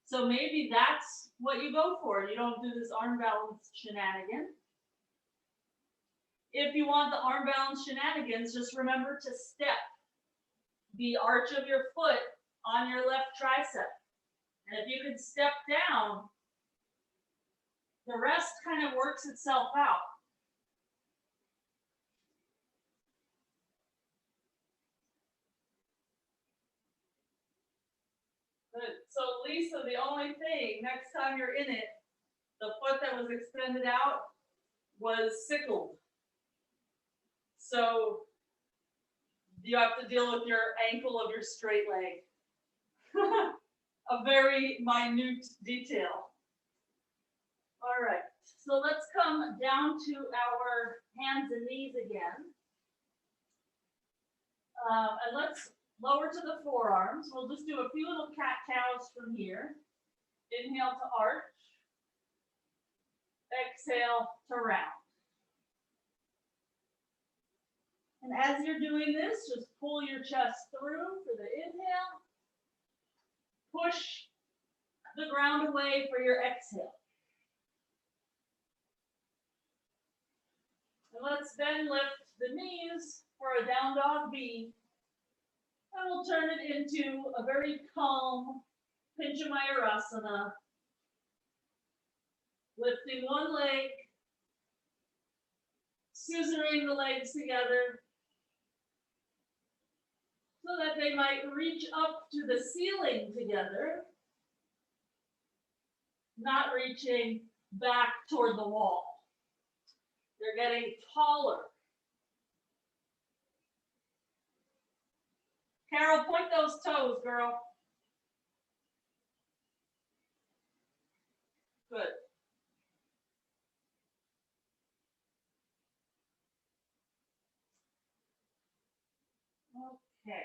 So maybe that's what you go for. You don't do this arm balance shenanigan. If you want the arm balance shenanigans, just remember to step the arch of your foot on your left tricep. And if you can step down, the rest kind of works itself out. Good. So Lisa, the only thing, next time you're in it, the foot that was extended out was sickled. So you have to deal with your ankle of your straight leg. A very minute detail. All right, so let's come down to our hands and knees again. And let's lower to the forearms. We'll just do a few little cat-cows from here. Inhale to arch. Exhale to round. And as you're doing this, just pull your chest through for the inhale. Push the ground away for your exhale. And let's then lift the knees for a down dog B. And we'll turn it into a very calm Pincha mayurasana. Lifting one leg, scissoring the legs together so that they might reach up to the ceiling together, not reaching back toward the wall. They're getting taller. Carol, point those toes, girl. Good. Okay.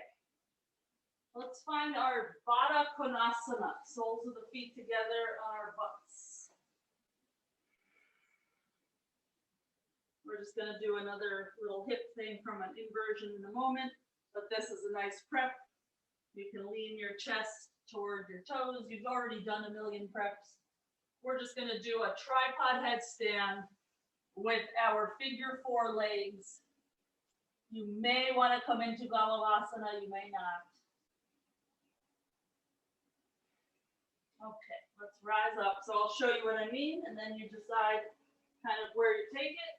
Let's find our Baddha Hasta, soles of the feet together on our butts. We're just going to do another little hip thing from an inversion in a moment, but this is a nice prep. You can lean your chest toward your toes. You've already done a million preps. We're just going to do a tripod headstand with our figure four legs. You may want to come into Galavasana, you may not. Okay, let's rise up. So I'll show you what I mean, and then you decide kind of where you take it.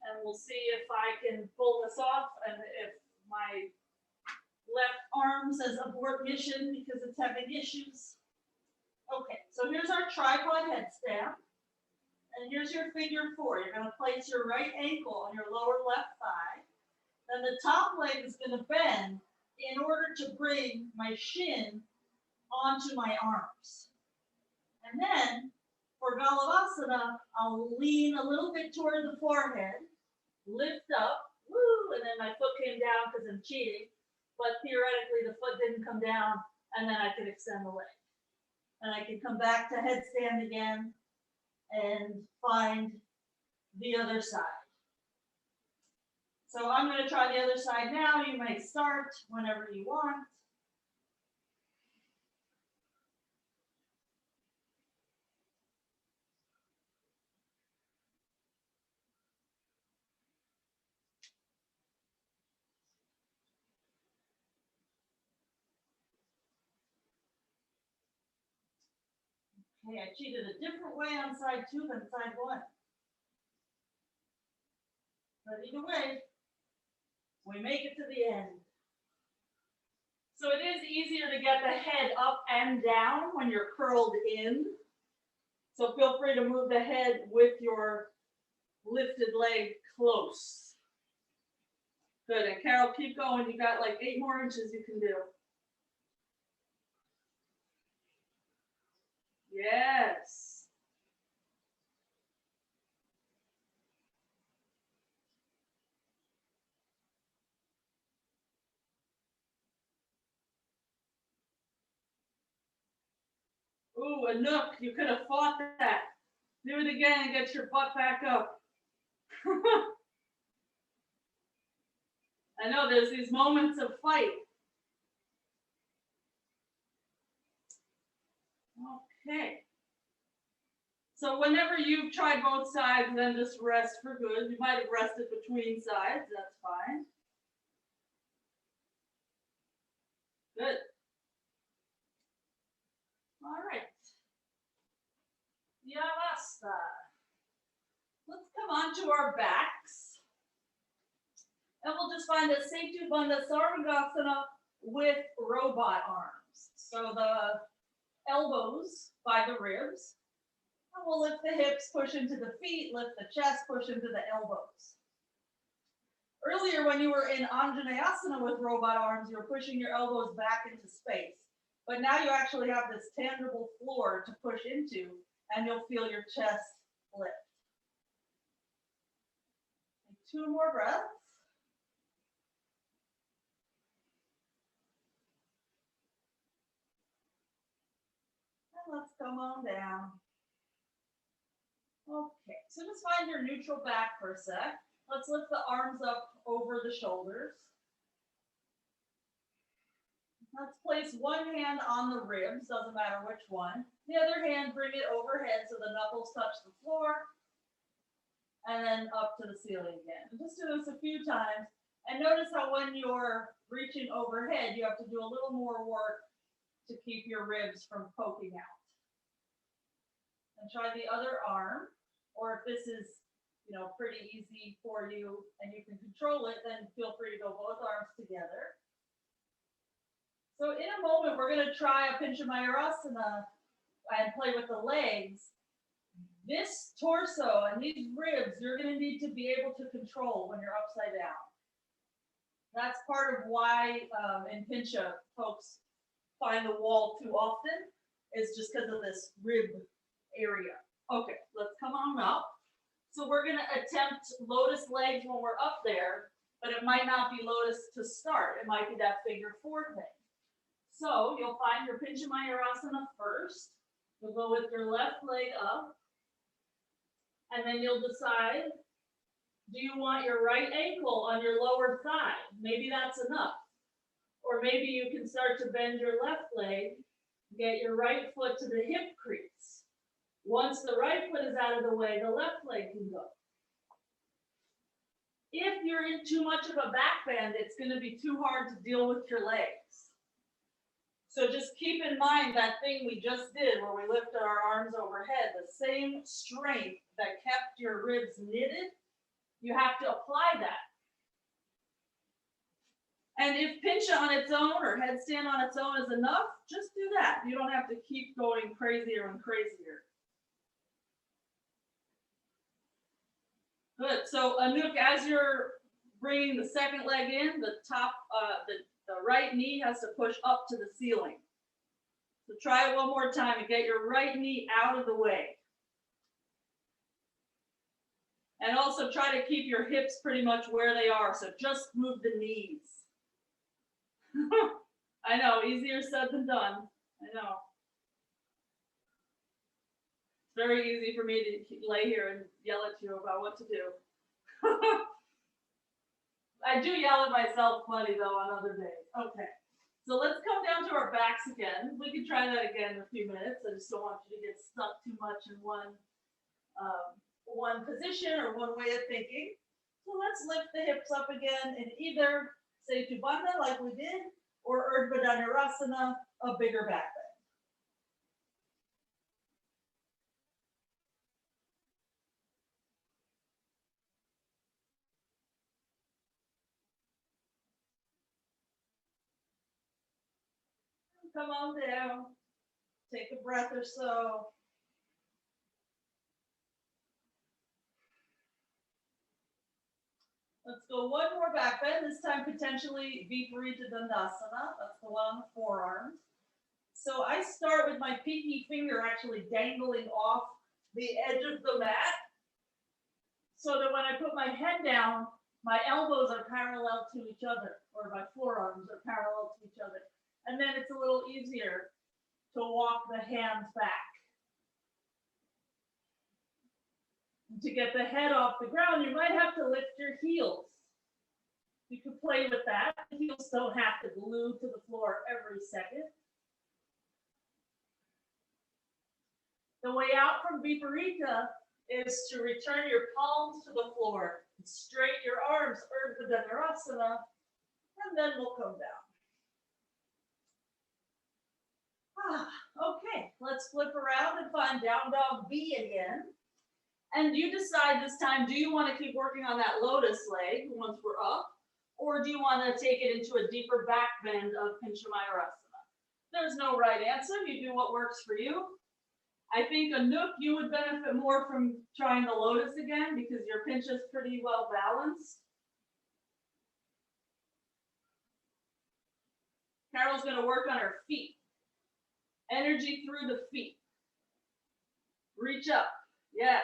And we'll see if I can pull this off and if my left arm says abort mission because it's having issues. Okay, so here's our tripod headstand. And here's your figure four. You're going to place your right ankle on your lower left thigh. Then the top leg is going to bend in order to bring my shin onto my arms. And then for Galavasana, I'll lean a little bit toward the forehead, lift up, woo, and then my foot came down because I'm cheating. But theoretically, the foot didn't come down, and then I could extend the leg. And I can come back to headstand again and find the other side. So I'm going to try the other side now. You may start whenever you want. Okay, I cheated a different way on side 2 than side 1. But either way, we make it to the end. So it is easier to get the head up and down when you're curled in. So feel free to move the head with your lifted leg close. Good, and Carol, keep going. You got like 8 more inches you can do. Yes. Ooh, a nook. You could have fought that. Do it again and get your butt back up. I know there's these moments of fight. Okay. So whenever you've tried both sides, then just rest for good. You might have rested between sides. That's fine. Good. All right. Yavasta. Let's come on to our backs. And we'll just find a Setu Bandha Sarvangasana with robot arms. So the elbows by the ribs. And we'll lift the hips, push into the feet, lift the chest, push into the elbows. Earlier when you were in Anjaneyasana with robot arms, you were pushing your elbows back into space. But now you actually have this tangible floor to push into, and you'll feel your chest lift. Take 2 more breaths. And let's come on down. Okay, so just find your neutral back for a sec. Let's lift the arms up over the shoulders. Let's place one hand on the ribs, doesn't matter which one. The other hand, bring it overhead so the knuckles touch the floor. And then up to the ceiling again. And just do this a few times. And notice how when you're reaching overhead, you have to do a little more work to keep your ribs from poking out. And try the other arm. Or if this is, pretty easy for you and you can control it, then feel free to go both arms together. So in a moment, we're going to try a Pincha mayurasana and play with the legs. This torso and these ribs, you're going to need to be able to control when you're upside down. That's part of why in Pincha, folks find the wall too often, is just because of this rib area. Okay, let's come on up. So we're going to attempt lotus legs when we're up there, but it might not be lotus to start. It might be that figure 4 thing. So you'll find your Pincha mayurasana first. You'll go with your left leg up. And then you'll decide, do you want your right ankle on your lower thigh? Maybe that's enough. Or maybe you can start to bend your left leg, get your right foot to the hip crease. Once the right foot is out of the way, the left leg can go. If you're in too much of a back bend, it's going to be too hard to deal with your legs. So just keep in mind that thing we just did where we lifted our arms overhead, the same strength that kept your ribs knitted, you have to apply that. And if Pincha on its own or headstand on its own is enough, just do that. You don't have to keep going crazier and crazier. Good. So Anuk, as you're bringing the second leg in, the top, the right knee has to push up to the ceiling. So try it one more time and get your right knee out of the way. And also try to keep your hips pretty much where they are. So just move the knees. I know, easier said than done. I know. It's very easy for me to lay here and yell at you about what to do. I do yell at myself plenty though on other days. Okay. So let's come down to our backs again. We can try that again in a few minutes. I just don't want you to get stuck too much in one position or one way of thinking. So let's lift the hips up again in either Setu Bandha like we did, or Urdhva dhanurasana, a bigger back bend. Come on down. Take a breath or so. Let's go one more back bend, this time potentially Viparita dandasana. That's the one on the forearms. So I start with my pinky finger actually dangling off the edge of the mat, so that when I put my head down, my elbows are parallel to each other, or my forearms are parallel to each other. And then it's a little easier to walk the hands back. To get the head off the ground, you might have to lift your heels. You could play with that. The heels don't have to glue to the floor every second. The way out from Viparita is to return your palms to the floor, straighten your arms, Urdhva dhanurasana, and then we'll come down. Okay, let's flip around and find down dog B again. And you decide this time, do you want to keep working on that lotus leg once we're up, or do you want to take it into a deeper back bend of Pincha mayurasana? There's no right answer. You do what works for you. I think Anouk, you would benefit more from trying the lotus again because your pincha is pretty well balanced. Carol's going to work on her feet. Energy through the feet. Reach up. Yes.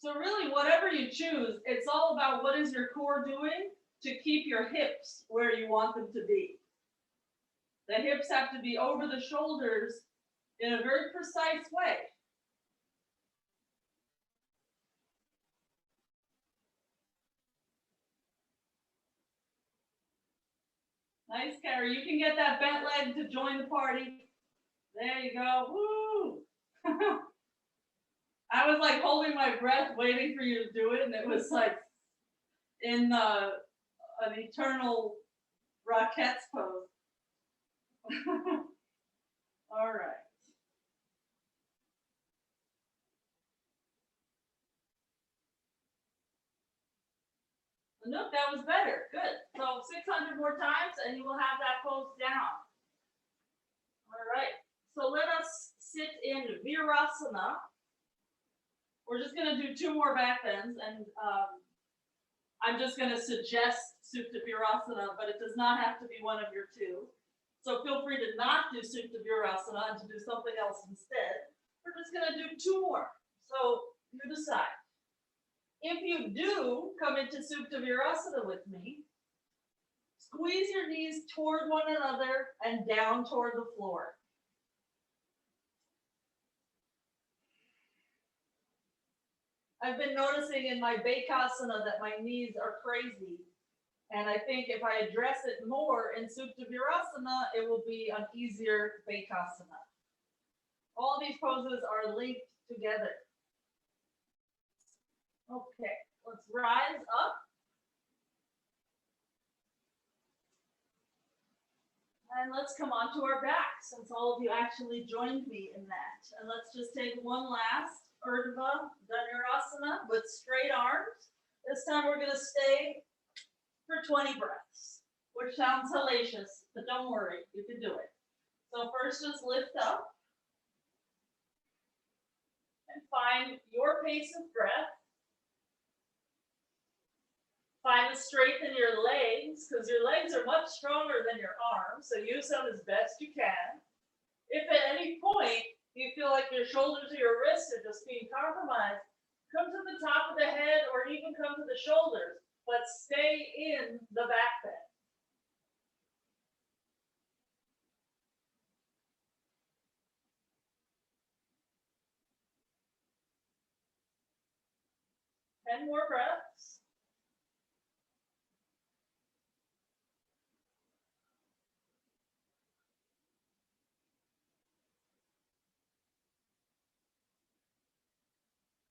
So really, whatever you choose, it's all about what is your core doing to keep your hips where you want them to be. The hips have to be over the shoulders in a very precise way. Nice, Carrie. You can get that bent leg to join the party. There you go. Woo! I was like holding my breath, waiting for you to do it, and it was like in an eternal Raquettes pose. All right. Nope, that was better. Good. So 600 more times, and you will have that pose down. All right. So let us sit in Virasana. We're just going to do 2 more back bends, and I'm just going to suggest Supta Virasana, but it does not have to be one of your 2. So feel free to not do Supta Virasana and to do something else instead. We're just going to do 2 more. So you decide. If you do come into Supta Virasana with me, squeeze your knees toward one another and down toward the floor. I've been noticing in my Bakasana that my knees are crazy. And I think if I address it more in Supta Virasana, it will be an easier Bakasana. All these poses are linked together. Okay, let's rise up. And let's come onto our back, since all of you actually joined me in that. And let's just take one last Urdhva dhanurasana with straight arms. This time we're going to stay for 20 breaths, which sounds hellacious, but don't worry, you can do it. So first, just lift up and find your pace of breath. Find the strength in your legs, because your legs are much stronger than your arms, so use them as best you can. If at any point you feel like your shoulders or your wrists are just being compromised, come to the top of the head or even come to the shoulders, but stay in the back bend. Ten more breaths.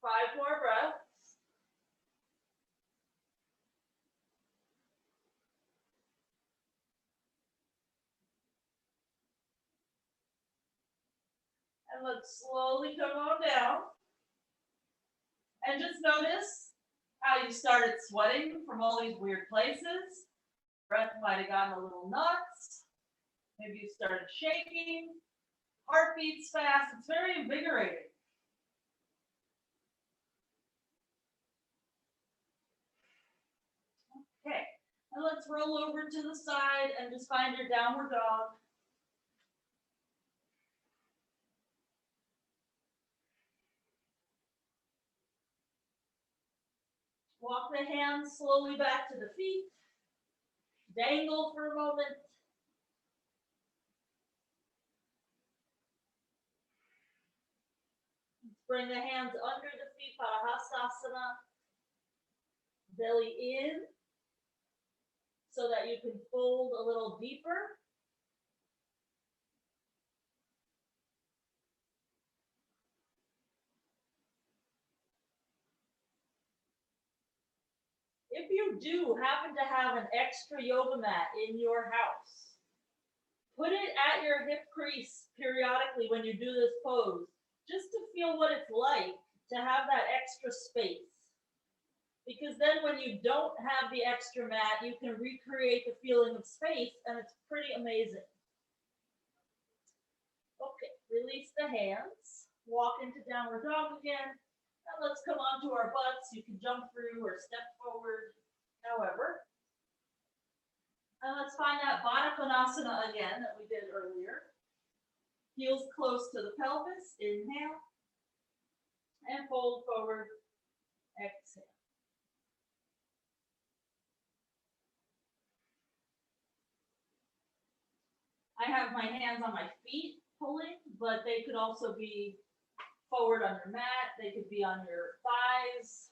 Five more breaths. And let's slowly come on down. And just notice how you started sweating from all these weird places. Breath might have gotten a little nuts. Maybe you started shaking. Heartbeat's fast. It's very invigorating. Okay, and let's roll over to the side and just find your downward dog. Walk the hands slowly back to the feet. Dangle for a moment. Bring the hands under the feet, Baddha Hasta Sirasana. Belly in, so that you can fold a little deeper. If you do happen to have an extra yoga mat in your house, put it at your hip crease periodically when you do this pose, just to feel what it's like to have that extra space. Because then when you don't have the extra mat, you can recreate the feeling of space, and it's pretty amazing. Okay, release the hands, walk into downward dog again. And let's come onto our butts. You can jump through or step forward, however. And let's find that Dragonfly again that we did earlier. Heels close to the pelvis, inhale. And fold forward, exhale. I have my hands on my feet pulling, but they could also be forward on your mat. They could be on your thighs.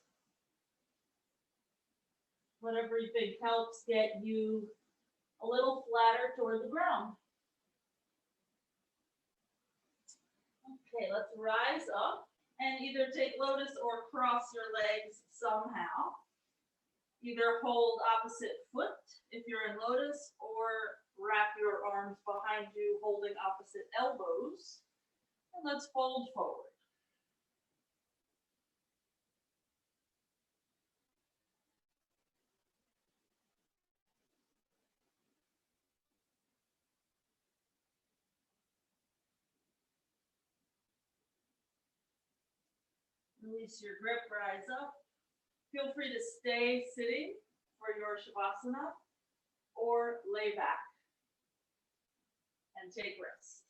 Whatever you think helps get you a little flatter toward the ground. Okay, let's rise up and either take lotus or cross your legs somehow. Either hold opposite foot if you're in lotus, or wrap your arms behind you holding opposite elbows. And let's fold forward. Release your grip, rise up. Feel free to stay sitting for your Shavasana or lay back and take rest.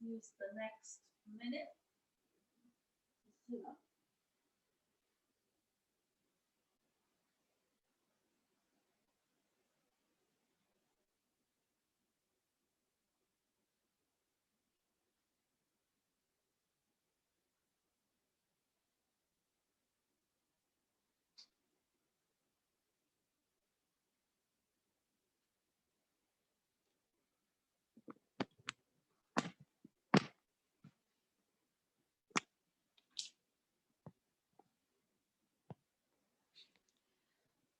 use the next minute to sit up.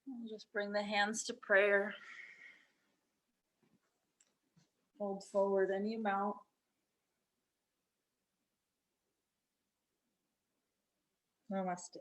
We'll just bring the hands to prayer. Fold forward any amount. Namaste.